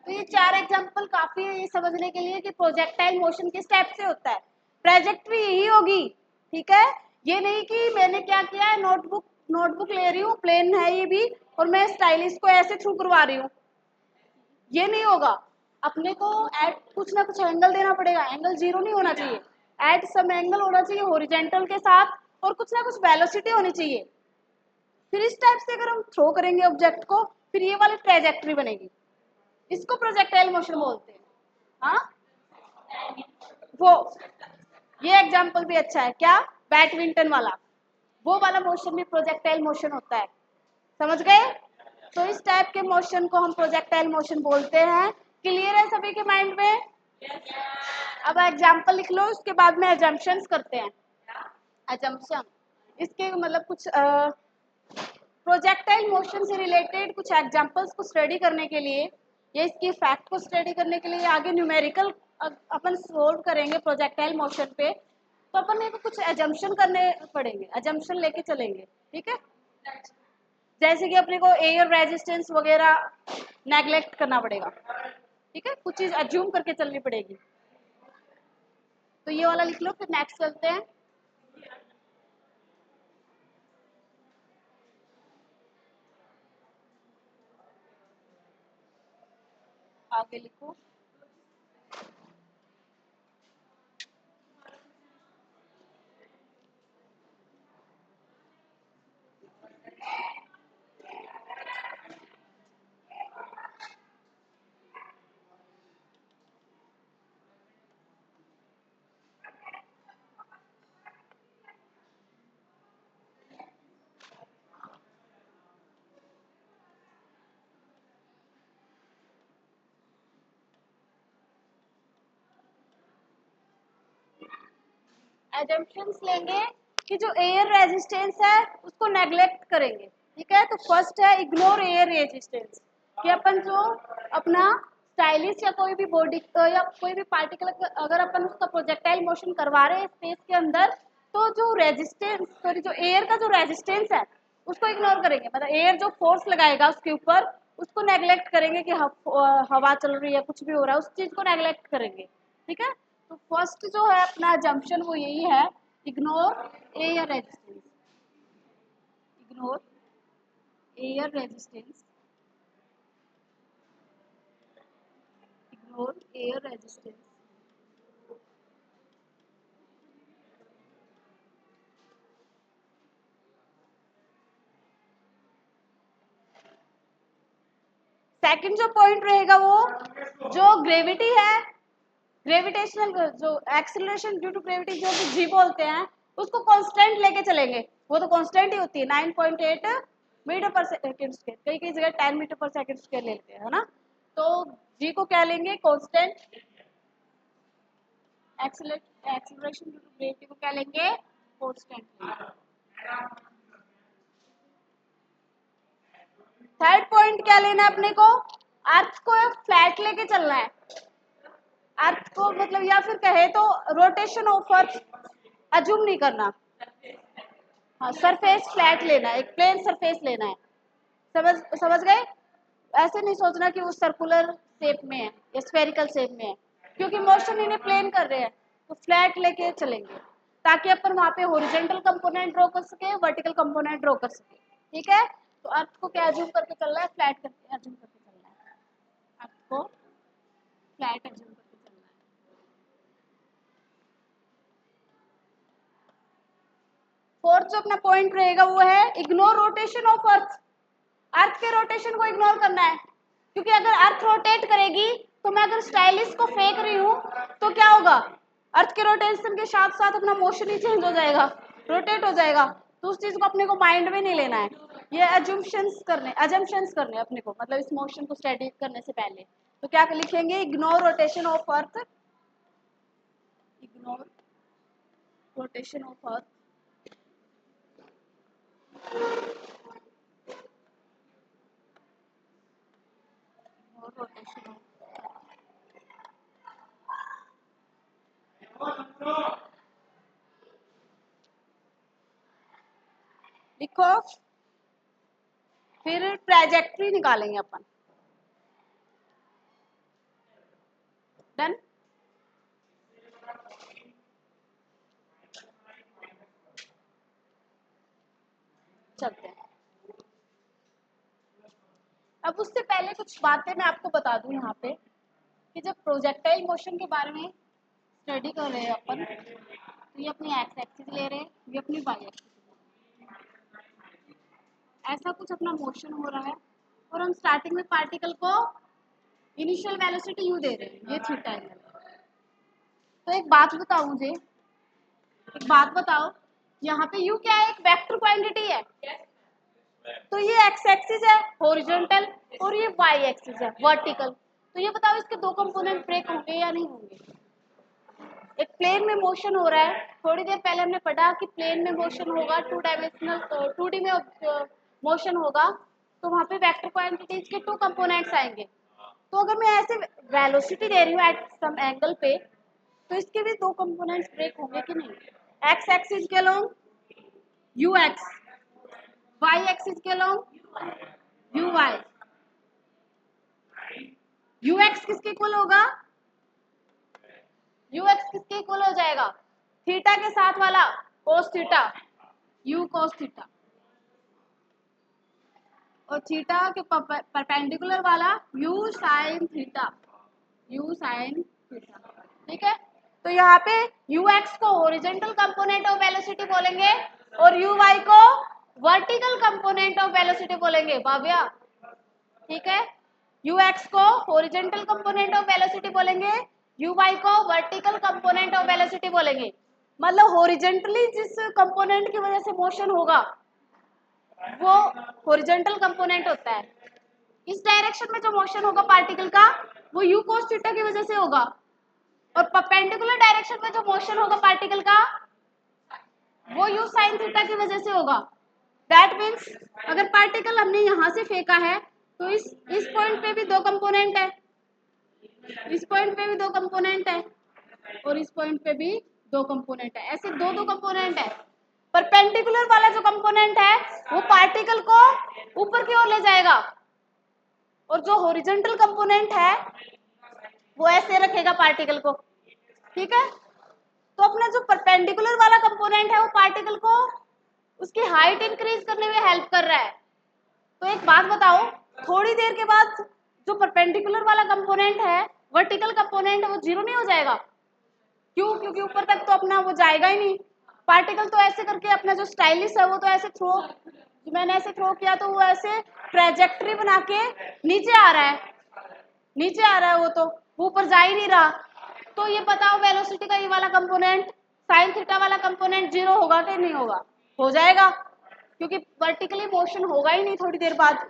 तो ये चार एग्जांपल काफी है ये समझने के लिए कि प्रोजेक्टाइल मोशन किस टाइप से होता है। ट्रेजेक्ट्री यही होगी, ठीक है। ये नहीं कि मैंने क्या किया है, नोटबुक नोटबुक ले रही हूँ, प्लेन है ये भी, और मैं स्टाइलिश को ऐसे थ्रू करवा रही हूँ, ये नहीं होगा। अपने को एट कुछ ना कुछ एंगल देना पड़ेगा, एंगल जीरो नहीं होना चाहिए, एट सम एंगल होना चाहिए हॉरिजेंटल के साथ, और कुछ ना कुछ वेलोसिटी होनी चाहिए। फिर इस टाइप से अगर हम थ्रो करेंगे ऑब्जेक्ट को, फिर ये वाली ट्रेजेक्ट्री बनेगी, इसको प्रोजेक्टाइल मोशन बोलते हैं। हाँ, वो ये एग्जांपल भी अच्छा है क्या, बैडमिंटन वाला, वो वाला मोशन भी प्रोजेक्टाइल मोशन होता है, समझ गए? तो इस टाइप के मोशन को हम प्रोजेक्टाइल मोशन बोलते हैं। क्लियर है सभी के माइंड में? अब एग्जांपल लिख लो, उसके बाद में एजम्पशंस करते हैं। एजम्पशन, इसके मतलब कुछ प्रोजेक्टाइल मोशन से रिलेटेड कुछ एग्जांपल्स को स्टडी करने के लिए, या इसकी फैक्ट को स्टडी करने के लिए, आगे न्यूमेरिकल अपन सोल्व करेंगे प्रोजेक्टाइल मोशन पे, तो अपन को कुछ एजम्पशन करने पड़ेंगे, एजम्पशन लेके चलेंगे, ठीक है। जैसे कि अपने को एयर रेजिस्टेंस वगैरह नेग्लेक्ट करना पड़ेगा, ठीक है, कुछ चीज अज्यूम करके चलनी पड़ेगी। तो ये वाला लिख लो, फिर नेक्स्ट चलते हैं। आगे लिखो, एजम्पशंस लेंगे कि जो एयर रेजिस्टेंस है उसको नेग्लेक्ट करेंगे, ठीक है। तो फर्स्ट है इग्नोर एयर रेजिस्टेंस, कि अपन जो अपना स्टाइलिश या कोई भी बॉडी या कोई भी पार्टिकल अगर अपन उसका प्रोजेक्टाइल मोशन करवा रहे हैं स्पेस के अंदर, तो जो रेजिस्टेंस, सॉरी, जो एयर का जो रेजिस्टेंस है उसको इग्नोर करेंगे, मतलब एयर जो फोर्स लगाएगा उसके ऊपर उसको नेग्लेक्ट करेंगे, कि हवा चल रही है, कुछ भी हो रहा है, उस चीज को नेग्लेक्ट करेंगे, ठीक है। तो फर्स्ट जो है अपना जंक्शन वो यही है, ignore air resistance, ignore air resistance, ignore air resistance. Second जो पॉइंट रहेगा वो, जो ग्रेविटी है, ग्रेविटेशनल जो एक्सेलरेशन ड्यू टू ग्रेविटी जो कि जी बोलते हैं, उसको कांस्टेंट लेके चलेंगे, वो तो कांस्टेंट ही होती है, 9.8 मीटर पर सेकंड स्क्वायर, कई कई जगह 10 मीटर पर सेकंड स्क्वायर ले लेते हैं, है ना। तो जी को क्या लेंगे, constant, acceleration due to gravity को क्या लेंगे, कांस्टेंट। थर्ड पॉइंट क्या लेना है अपने को, अर्थ को फ्लैट लेके चलना है, अर्थ को मतलब या फिर कहे तो रोटेशन ऑफ अर्थ अज्यूम नहीं करना, हाँ सरफेस फ्लैट लेना है, एक प्लेन सरफेस लेना है, समझ गए। ऐसे नहीं सोचना कि वो सर्कुलर शेप में है या स्फेरिकल शेप में है, क्योंकि मोशन इन्हें प्लेन कर रहे हैं, तो फ्लैट लेके चलेंगे ताकि अपन वहां पे हॉरिजॉन्टल कंपोनेंट ड्रॉ कर सके, वर्टिकल कंपोनेंट ड्रॉ कर सके। ठीक है, तो अर्थ को क्या अज्यूम करके चलना है, फ्लैट करके अज्यूम करके चलना है, अर्थ को फ्लैट अज्यूम करके चलना है। फोर्थ जो अपना पॉइंट रहेगा वो है इग्नोर रोटेशन ऑफ अर्थ, अर्थ के रोटेशन को इग्नोर करना है, क्योंकि अगर अर्थ रोटेट करेगी तो मैं अगर स्टाइलिस को फेंक रही हूँ तो क्या होगा, अर्थ के रोटेशन के साथ साथ अपना मोशन ही चेंज हो जाएगा, रोटेट हो जाएगा, तो उस चीज को अपने को माइंड में नहीं लेना है, ये अजम्पशंस करने अपने को, मतलब इस मोशन को स्टडी करने से पहले। तो क्या लिखेंगे, ignore rotation of earth, ignore rotation of earth, rotation of, लिखो, फिर ट्रैजेक्टरी निकालेंगे अपन, डन। चलते हैं, अब उससे पहले कुछ बातें मैं आपको बता दूं यहाँ पे कि जब प्रोजेक्टाइल मोशन के बारे में स्टडी कर रहे हैं अपन, तो ये अपनी एक्स एक्सिस ले रहे हैं, ये अपनी वाई एक्सिस, ऐसा कुछ अपना मोशन हो रहा है, और हम स्टार्टिंग में पार्टिकल को इनिशियल वेलोसिटी यू दे रहे हैं, ये थीटा एंगल। तो एक बात बताओ मुझे, एक बात बताओ, यहाँ पे यू क्या है, एक वेक्टर क्वांटिटी है, तो ये एक्स एक्सिस है हॉरिजॉन्टल और ये वाई एक्सिस है वर्टिकल, तो ये बताओ इसके दो कंपोनेंट ब्रेक होंगे या नहीं होंगे। एक प्लेन में मोशन हो रहा है, थोड़ी देर पहले हमने पढ़ा कि प्लेन में मोशन होगा, 2D में मोशन होगा, तो वहां पे वेक्टर क्वांटिटीज के 2 कंपोनेंट्स आएंगे। तो अगर मैं ऐसे वेलोसिटी दे रही हूँ एट सम एंगल पे, तो इसके भी 2 कंपोनेंट्स ब्रेक होंगे कि नहीं, एक्स एक्सिस के along U X, Y axis के along U Y, U X किसके इक्वल होगा, यू एक्स किसके इक्वल हो जाएगा, थीटा के साथ वाला cos theta, U cos theta, और थीटा के परपेंडिकुलर वाला U sine theta, U sine theta. ठीक है, तो यहाँ पे यू एक्स को हॉरिजॉन्टल कंपोनेंट ऑफ वेलोसिटी बोलेंगे और यू वाई को वर्टिकल कंपोनेंट ऑफ वेलोसिटी बोलेंगे भाव्या। ठीक है, यू एक्स को हॉरिजॉन्टल कंपोनेंट ऑफ वेलोसिटी बोलेंगे, यू वाई को वर्टिकल कंपोनेंट ऑफ वेलोसिटी बोलेंगे। मतलब हॉरिजॉन्टली जिस कंपोनेंट की वजह से मोशन होगा वो हॉरिजॉन्टल कंपोनेंट होता है, इस डायरेक्शन में जो मोशन होगा पार्टिकल का वो यू कोस थीटा की वजह से होगा, और परपेंडिकुलर डायरेक्शन में जो मोशन होगा पार्टिकल का वो यू साइन थीटा की वजह से होगा। दैट मीन्स अगर पार्टिकल हमने यहाँ से फेंका है तो इस पॉइंट पे भी 2 कंपोनेंट है, इस पॉइंट पे भी 2 कंपोनेंट है, और इस पॉइंट पे भी 2 कंपोनेंट है, ऐसे 2 कंपोनेंट है। परपेंडिकुलर वाला जो कंपोनेंट है वो पार्टिकल को ऊपर की ओर ले जाएगा, और जो हॉरिजॉन्टल कंपोनेंट है वो ऐसे रखेगा पार्टिकल को। ठीक है, तो अपना जो परपेंडिकुलर वाला कंपोनेंट है वो पार्टिकल को उसकी हाइट इंक्रीज करने में हेल्प कर रहा है। तो एक बात बताओ, थोड़ी देर के बाद जो परपेंडिकुलर वाला कंपोनेंट है, वर्टिकल कंपोनेंट है, वो जीरो नहीं हो जाएगा, क्यों, क्योंकि ऊपर तक तो अपना वो जाएगा ही नहीं, पार्टिकल तो ऐसे करके अपना जो स्टाइलिस है वो तो ऐसे थ्रो, मैंने ऐसे थ्रो किया तो वो ऐसे ट्रेजेक्टरी बना के नीचे आ रहा है, नीचे आ रहा है, वो तो ऊपर जा ही नहीं रहा। तो ये बताओ वेलोसिटी का ये वाला कंपोनेंट साइन थीटा वाला कंपोनेंट जीरो होगा कि नहीं होगा, हो जाएगा, क्योंकि वर्टिकली मोशन होगा ही नहीं थोड़ी देर बाद।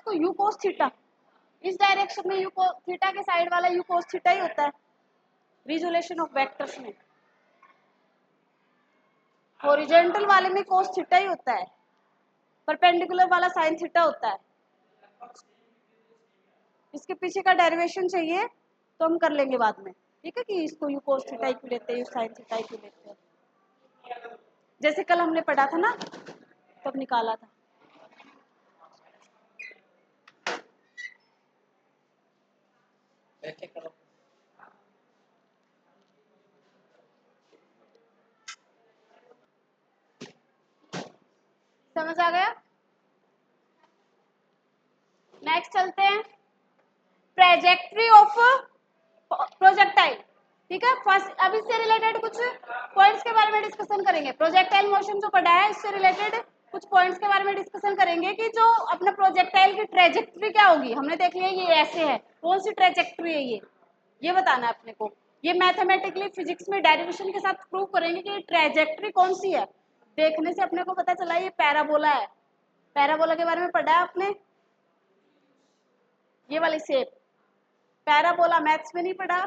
इसको यू कोस थीटा, इस डायरेक्शन में यू थीटा के साइड वाला यू कोस थीटा ही होता है रिजोल्यूशन ऑफ वेक्टर्स में। हॉरिजॉन्टल वाले में कोस थीटा ही होता है, परपेंडिकुलर वाला साइन थीटा होता है। इसके पीछे का डेरिवेशन चाहिए तो हम कर लेंगे बाद में, ठीक है, कि इसको यू कोस थीटा क्यों लेते हैं, यू साइन थीटा क्यों लेते हैं, जैसे कल हमने पढ़ा था ना तब निकाला था। समझ आ गया? नेक्स्ट चलते हैं, ट्रेजेक्ट्री ऑफ प्रोजेक्टाइल, ठीक है। फर्स्ट अब इससे रिलेटेड कुछ पॉइंट्स के बारे में डिस्कशन करेंगे। प्रोजेक्टाइल मोशन जो पढ़ा है इससे रिलेटेड कुछ पॉइंट्स के बारे में डिस्कशन करेंगे कि जो अपना प्रोजेक्टाइल की ट्रेजेक्ट्री क्या होगी। हमने देख लिया ये ऐसे है, कौन सी ट्रेजेक्ट्री है ये बताना है अपने को। ये मैथमेटिकली फिजिक्स में डेरिवेशन के साथ प्रूव करेंगे कि ट्रेजेक्ट्री कौन सी है। देखने से अपने को पता चला ये पैराबोला है, पैराबोला के बारे में पढ़ा है आपने, ये वाली शेप पैराबोला, मैथ्स में नहीं पढ़ा,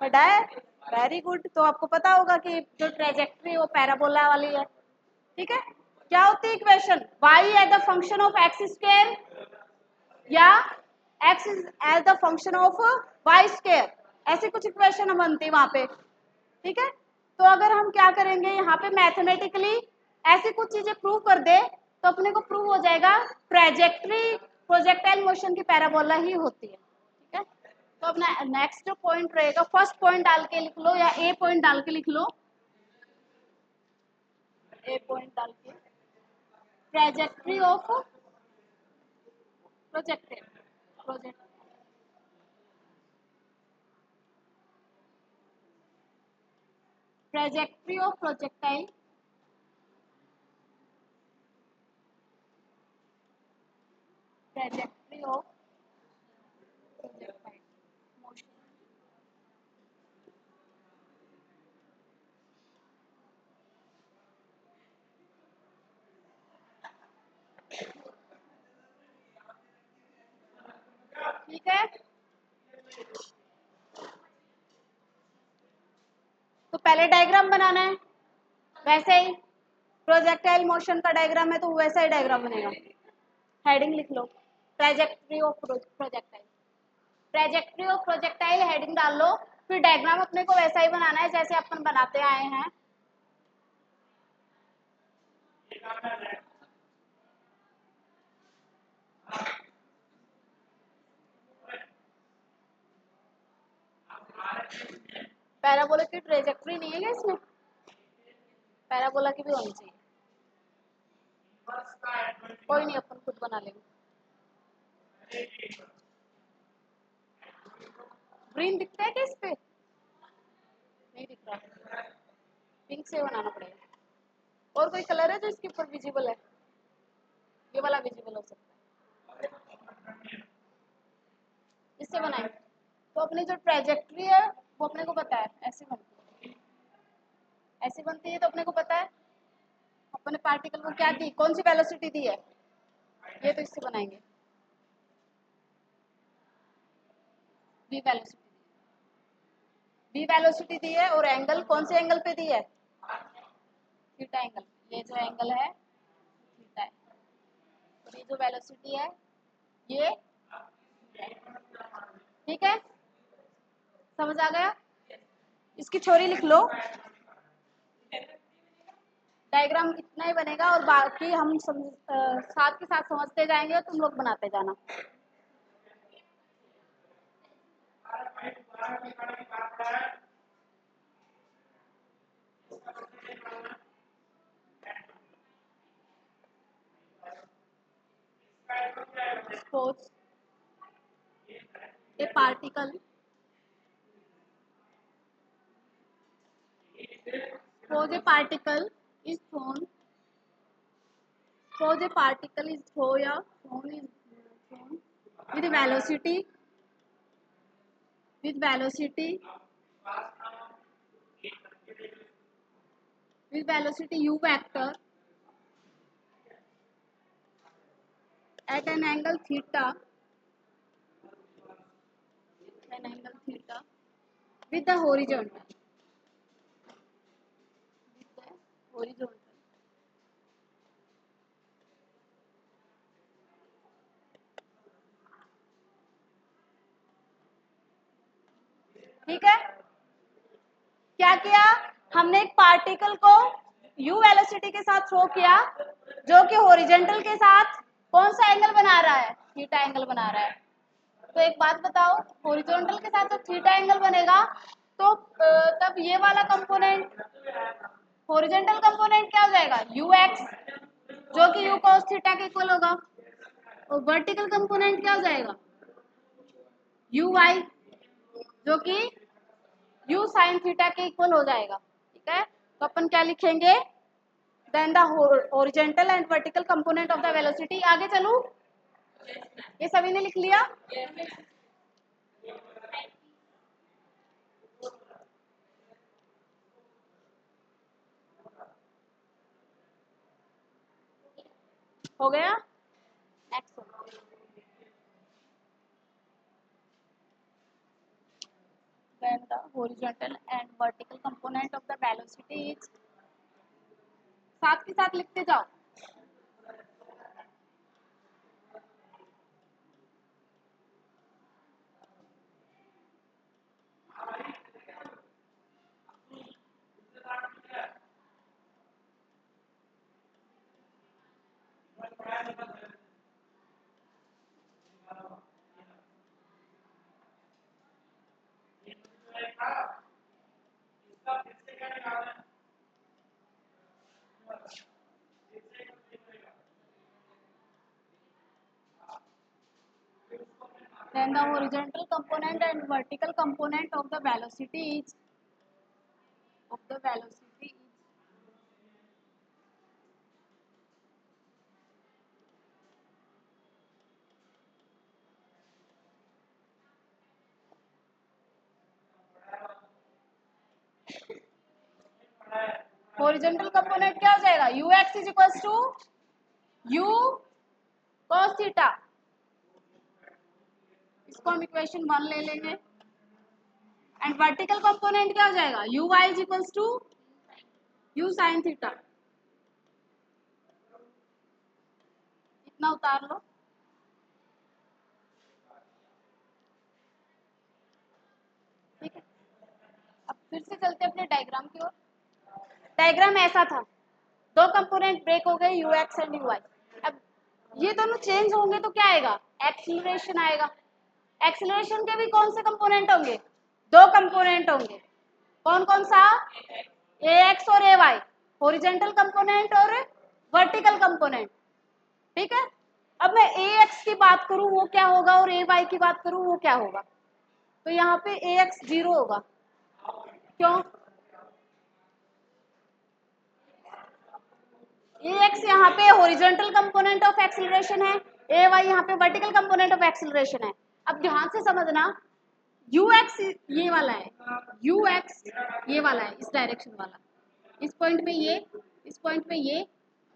पढ़ा है, वेरी गुड। तो आपको पता होगा कि जो ट्रेजेक्ट्री वो पैराबोला वाली है, ठीक है। क्या होती है equation, y as the function of X square या x as the function of y square, ऐसी कुछ इक्वेशन बनती है वहां पे, ठीक है। तो अगर हम क्या करेंगे यहाँ पे मैथमेटिकली ऐसी कुछ चीजें प्रूव कर दे तो अपने को प्रूव हो जाएगा ट्रेजेक्ट्री प्रोजेक्टाइल मोशन की पैराबोला ही होती है, ठीक है। तो अपना नेक्स्ट जो पॉइंट रहेगा, फर्स्ट पॉइंट डाल के लिख लो या ए पॉइंट डाल के लिख लो, ए पॉइंट डाल के trajectory of projectile, trajectory of projectile, trajectory of projectile motion, ठीक है। तो पहले डायग्राम बनाना है, वैसे ही प्रोजेक्टाइल मोशन का डायग्राम है तो वैसा ही डायग्राम बनेगा। हेडिंग लिख लो, trajectory of projectile, trajectory of projectile heading डाल लो। फिर डायग्राम अपने को वैसा ही बनाना है जैसे अपन बनाते आए हैं। पैराबोला की ट्रेजेक्ट्री नहीं है क्या इसमें, पैराबोला की भी होनी चाहिए, कोई नहीं अपन खुद बना लेंगे। ग्रीन दिखता है क्या इस पे, नहीं दिख रहा, पिंक से बनाना पड़ेगा। और कोई कलर है जो इसके ऊपर विजिबल है, ये वाला विजिबल हो सकता है, इससे बनाएंगे। तो अपनी जो ट्रेजेक्ट्री है वो अपने को पता है, ऐसे बनती है, ऐसी बनती है तो अपने को पता है अपने पार्टिकल को क्या दी, कौन सी वेलोसिटी दी है, ये तो इससे बनाएंगे। वी वेलोसिटी, वी वेलोसिटी दी है और एंगल कौन से एंगल पे दी है, थीटा एंगल, ये जो एंगल है थीटा है, और ये जो वेलोसिटी है ये, ठीक है। समझ आ गया? इसकी थ्योरी लिख लो, डायग्राम इतना ही बनेगा और बाकी हम साथ के साथ समझते जाएंगे और तुम लोग बनाते जाना। Suppose a particle, suppose a particle is thrown, suppose a particle is thrown या thrown is thrown with velocity, with velocity, with velocity u vector at an angle theta with the horizontal ठीक है। क्या किया हमने, एक particle को u velocity के साथ थ्रो किया जो कि हॉरिजॉन्टल के साथ कौन सा एंगल बना रहा है, थीटा एंगल बना रहा है। तो एक बात बताओ, हॉरिजॉन्टल के साथ जब थीटा एंगल बनेगा तो तब ये वाला कंपोनेंट, हॉरिजॉन्टल कंपोनेंट क्या हो जाएगा, ux, जो कि u cos थीटा के इक्वल होगा, और वर्टिकल कंपोनेंट क्या हो जाएगा, uy, जो कि u sin थीटा के इक्वल हो जाएगा। ठीक है, तो अपन क्या लिखेंगे, then the horizontal and vertical component of the velocity. आगे चलूं, ये सभी ने लिख लिया। हो गया, next when the horizontal and vertical component of the velocity is, साथ के साथ लिखते जाओ। Then the horizontal component and vertical component of the velocity is horizontal component क्या हो जाएगा, ux is equals to u cos theta, इसको हम इक्वेशन 1 ले लेंगे। एंड वर्टिकल कंपोनेंट क्या हो जाएगा, uy is equals to u sin theta, इतना उतार लो। ठीक है, अब फिर से चलते अपने डायग्राम की ओर। डायग्राम ऐसा था, दो कंपोनेंट ब्रेक हो गए ux एंड uy। अब ये दोनों चेंज होंगे तो क्या आएगा, एक्सीलरेशन आएगा। एक्सीलरेशन के भी कौन से कंपोनेंट होंगे, दो कंपोनेंट होंगे, कौन कौन सा, ax और ay, हॉरिजॉन्टल कंपोनेंट और वर्टिकल कंपोनेंट। ठीक है, अब मैं ax की बात करूं वो क्या होगा और ay की बात करूं वो क्या होगा, तो यहाँ पे ax 0 होगा, क्यों, ax यहाँ पे हॉरिजॉन्टल कंपोनेंट ऑफ एक्सीलरेशन है, ay यहाँ पे वर्टिकल कंपोनेंट ऑफ एक्सीलरेशन है। अब ध्यान से समझना, ux ये वाला है, ux ये वाला है, इस डायरेक्शन वाला, इस पॉइंट पे ये, इस पॉइंट पे ये,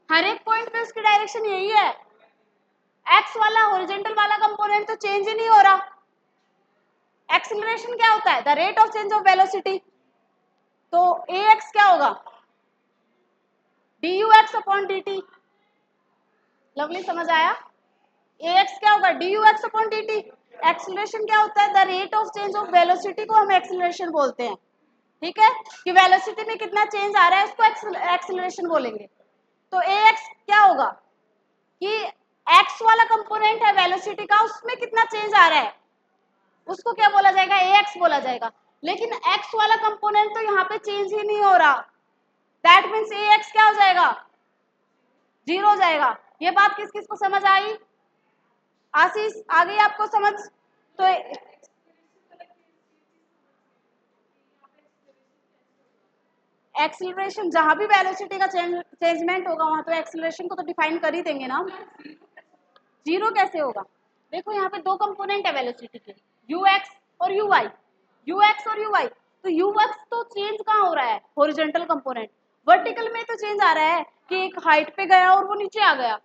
हर एक पॉइंट पे उसकी डायरेक्शन यही है। x वाला हॉरिजॉन्टल वाला कंपोनेंट तो चेंज ही नहीं हो रहा। एक्सीलरेशन क्या होता है, the rate of change of velocity, तो ax क्या होगा, dux अपॉन dt। लवली, समझ आया, ax क्या होगा, dux अपॉन dt। एक्सीलरेशन क्या होता है, the rate of change of velocity को हम एक्सीलरेशन बोलते हैं। ठीक है, कि वेलोसिटी में कितना चेंज आ रहा है उसको एक्सीलरेशन बोलेंगे। तो ax क्या होगा कि x वाला कंपोनेंट है वेलोसिटी का, उसमें कितना चेंज आ रहा है उसको क्या बोला जाएगा, ax बोला जाएगा। लेकिन x वाला कंपोनेंट तो यहाँ पे चेंज ही नहीं हो रहा, दैट मीन्स ax क्या हो जाएगा, 0 हो जाएगा। ये बात किस किस को समझ आई, आशीष आ गई आपको समझ, तो एक्सीलरेशन जहां भी वेलोसिटी का चेंजमेंट होगा वहां तो एक्सीलरेशन को तो डिफाइन कर ही देंगे ना। 0 कैसे होगा, देखो यहाँ पे दो कंपोनेंट है वेलोसिटी के, ux और uy, ux और uy, तो ux तो चेंज कहाँ हो रहा है, हॉरिजॉन्टल कंपोनेंट, वर्टिकल में तो चेंज आ रहा है कि एक हाइट पे गया और वो नीचे आ गया।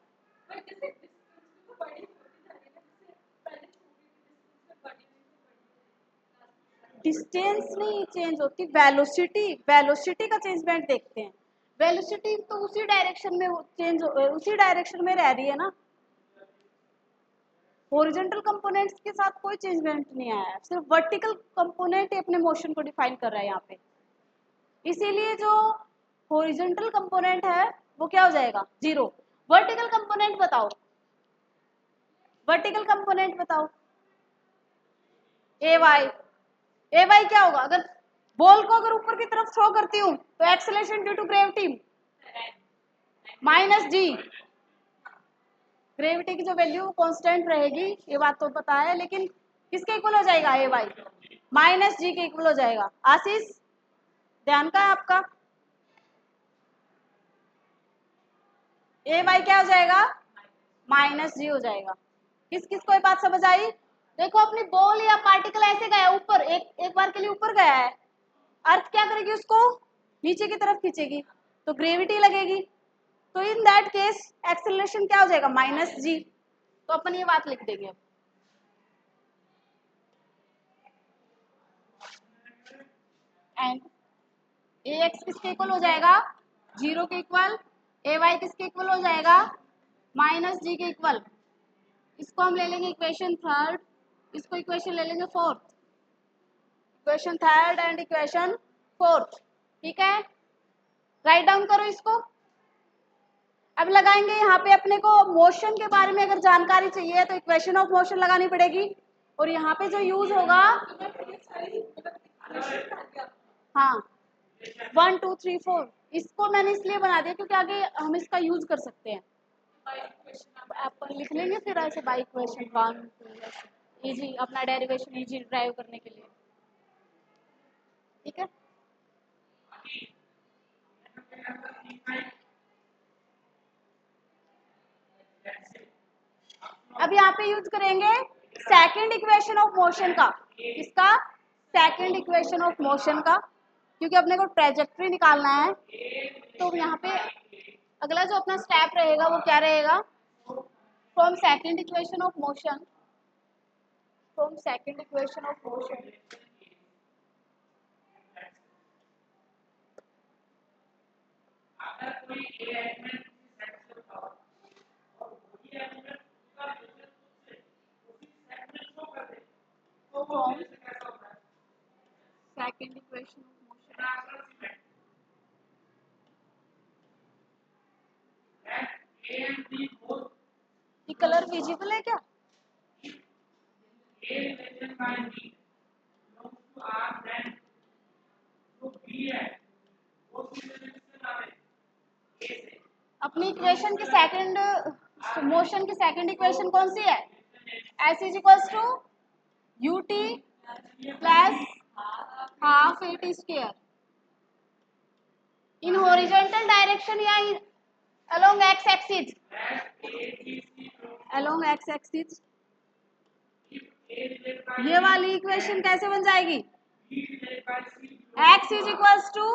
डिस्टेंस नहीं चेंज होती, वेलोसिटी, वेलोसिटी का चेंजमेंट देखते हैं। वेलोसिटी तो उसी डायरेक्शन में चेंज, उसी डायरेक्शन में रह रही है ना। हॉरिजॉन्टल कंपोनेंट्स के साथ कोई चेंजमेंट नहीं आया है, सिर्फ वर्टिकल कंपोनेंट ही अपने मोशन को डिफाइन कर रहा है यहाँ पे। इसीलिए जो हॉरिजॉन्टल कंपोनेंट है वो क्या हो जाएगा, जीरो। वर्टिकल कंपोनेंट बताओ, वर्टिकल कंपोनेंट बताओ। ए वाई क्या होगा, अगर बॉल को अगर ऊपर की तरफ थ्रो करती हूँ तो acceleration due to gravity minus G. Gravity की जो वैल्यू कांस्टेंट रहेगी ये बात तो पता है, लेकिन किसके इक्वल हो जाएगा, ए वाई माइनस जी के इक्वल हो जाएगा। आशीष ध्यान का है आपका, ए वाई क्या हो जाएगा, माइनस जी हो जाएगा। किस किस को ये बात समझ आई। देखो अपनी बॉल या पार्टिकल ऐसे गया ऊपर, एक बार के लिए ऊपर गया है, अर्थ क्या करेगी, उसको नीचे की तरफ खींचेगी तो ग्रेविटी लगेगी, तो इन दैट केस एक्सेलरेशन क्या हो जाएगा, माइनस जी। तो अपन ये बात लिख देंगे अब। एंड ए एक्स किसके इक्वल हो जाएगा, जीरो के इक्वल, ए वाई किसके इक्वल हो जाएगा, माइनस जी के इक्वल। इसको हम ले लेंगे इक्वेशन थर्ड, इसको इक्वेशन ले लेंगे fourth, equation third and equation fourth, ठीक है। राइट डाउन करो इसको। अब लगाएंगे यहाँ पे अपने को मोशन के बारे में अगर जानकारी चाहिए तो इक्वेशन ऑफ मोशन लगानी पड़ेगी, और यहाँ पे जो यूज होगा, हाँ 1 2 3 4, इसको मैंने इसलिए बना दिया क्योंकि आगे हम इसका यूज कर सकते हैं। अपन लिख लेंगे फिर ऐसे बाई इक्वेशन 1 2, इजी अपना डेरिवेशन इजी ड्राइव करने के लिए, ठीक है। अब यहाँ पे यूज करेंगे सेकंड इक्वेशन ऑफ मोशन का, किसका, सेकंड इक्वेशन ऑफ मोशन का, क्योंकि अपने को ट्रेजेक्ट्री निकालना है। तो यहाँ पे अगला जो अपना स्टेप रहेगा वो क्या रहेगा, from second equation of motion, from second equation of motion from second equation of motion, ये कलर विजिबल है क्या, अपनी इक्वेशन की सेकंड मोशन की सेकंड इक्वेशन कौन सी है, S is equals to U T plus half A T square in horizontal direction या along x axis, along x axis। ये वाली इक्वेशन कैसे बन जाएगी, x is equals to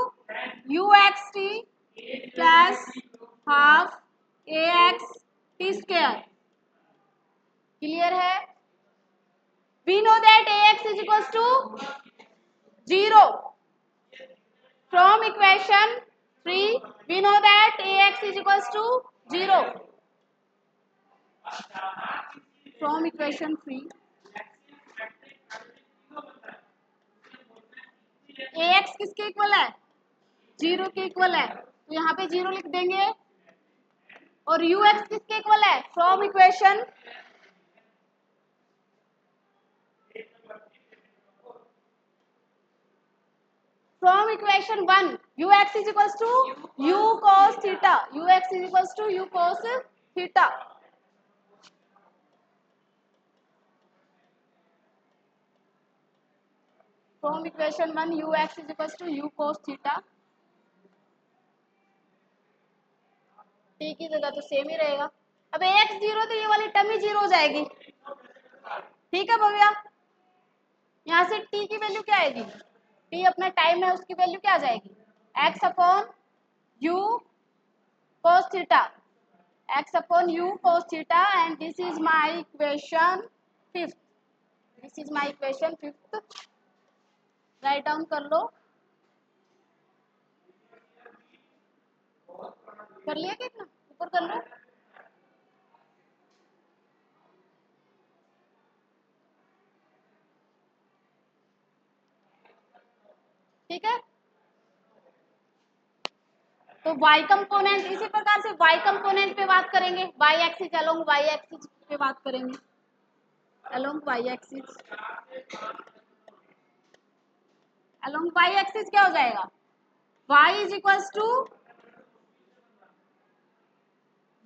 U X T plus half A X T square. Clear है, we know that ax is equals to 0 from equation 3, we know that ax is equals to 0 from equation 3, ax किसके equal है, 0 के equal है, तो यहाँ पे 0 लिख देंगे, और ux किसके इक्वल है, from equation from equation 1 ux is equals to u cos theta, ux is equals to u cos theta। from equation 1 ux is equals to u cos theta, t की जगह तो सेम ही रहेगा। अब ax 0 तो ये वाली term ही 0 हो जाएगी, ठीक है भैया। यहाँ से t की वैल्यू क्या आएगी, t अपना टाइम है उसकी वैल्यू क्या आ जाएगी, x upon u cos theta x upon u cos theta and this is my equation fifth. This is my equation fifth. Write down कर लो. कर लिया कितना ऊपर कर लो. ठीक है. तो y कंपोनेंट इसी प्रकार से y कंपोनेंट पे बात करेंगे. y axis along y axis पे बात करेंगे. अलोंग y एक्सिस क्या हो जाएगा. y is equals to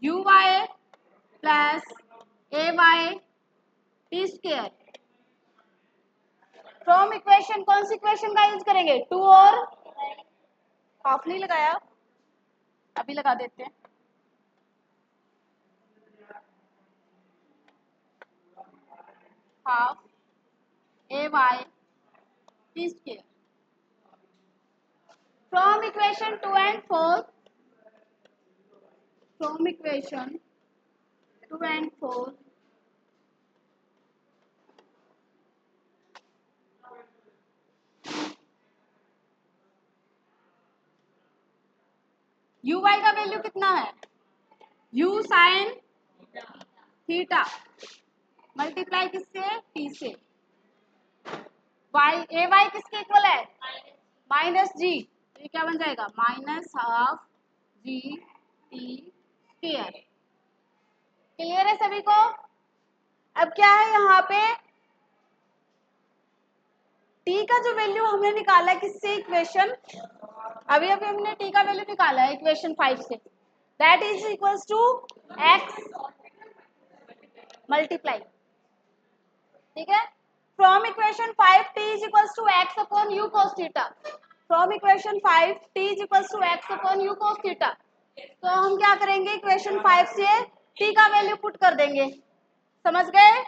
u y plus a y T square. From equation कौन सी इक्वेशन का यूज करेंगे. 2 और हाफ नहीं लगाया, अभी लगा देते हैं. Half A Y T square. From equation 2 and 4, from equation 2 and 4 U Y का वैल्यू कितना है. यू साइन थीटा मल्टीप्लाई किससे टी से. वाई ए वाई किसके इक्वल है माइनस जी. तो ये क्या बन जाएगा minus half G T square. Clear है सभी को. अब क्या है यहाँ पे टी का जो वैल्यू हमने निकाला है किससे इक्वेशन अभी अभी हमने टी का वैल्यू निकाला है इक्वेशन 5 से. That is equals to X multiply. ठीक है. From equation 5 T is equals to X upon U cos theta. From equation 5 T is equals to X upon U cos theta. तो हम क्या करेंगे इक्वेशन 5 से टी का value put कर देंगे. समझ गए.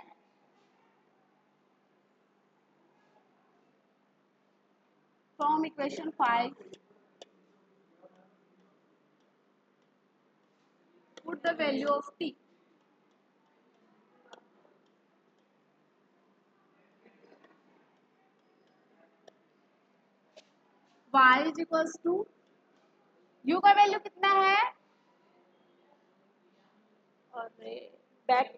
From equation 5 put the value of t. y is equals to u का वैल्यू कितना है. और बैक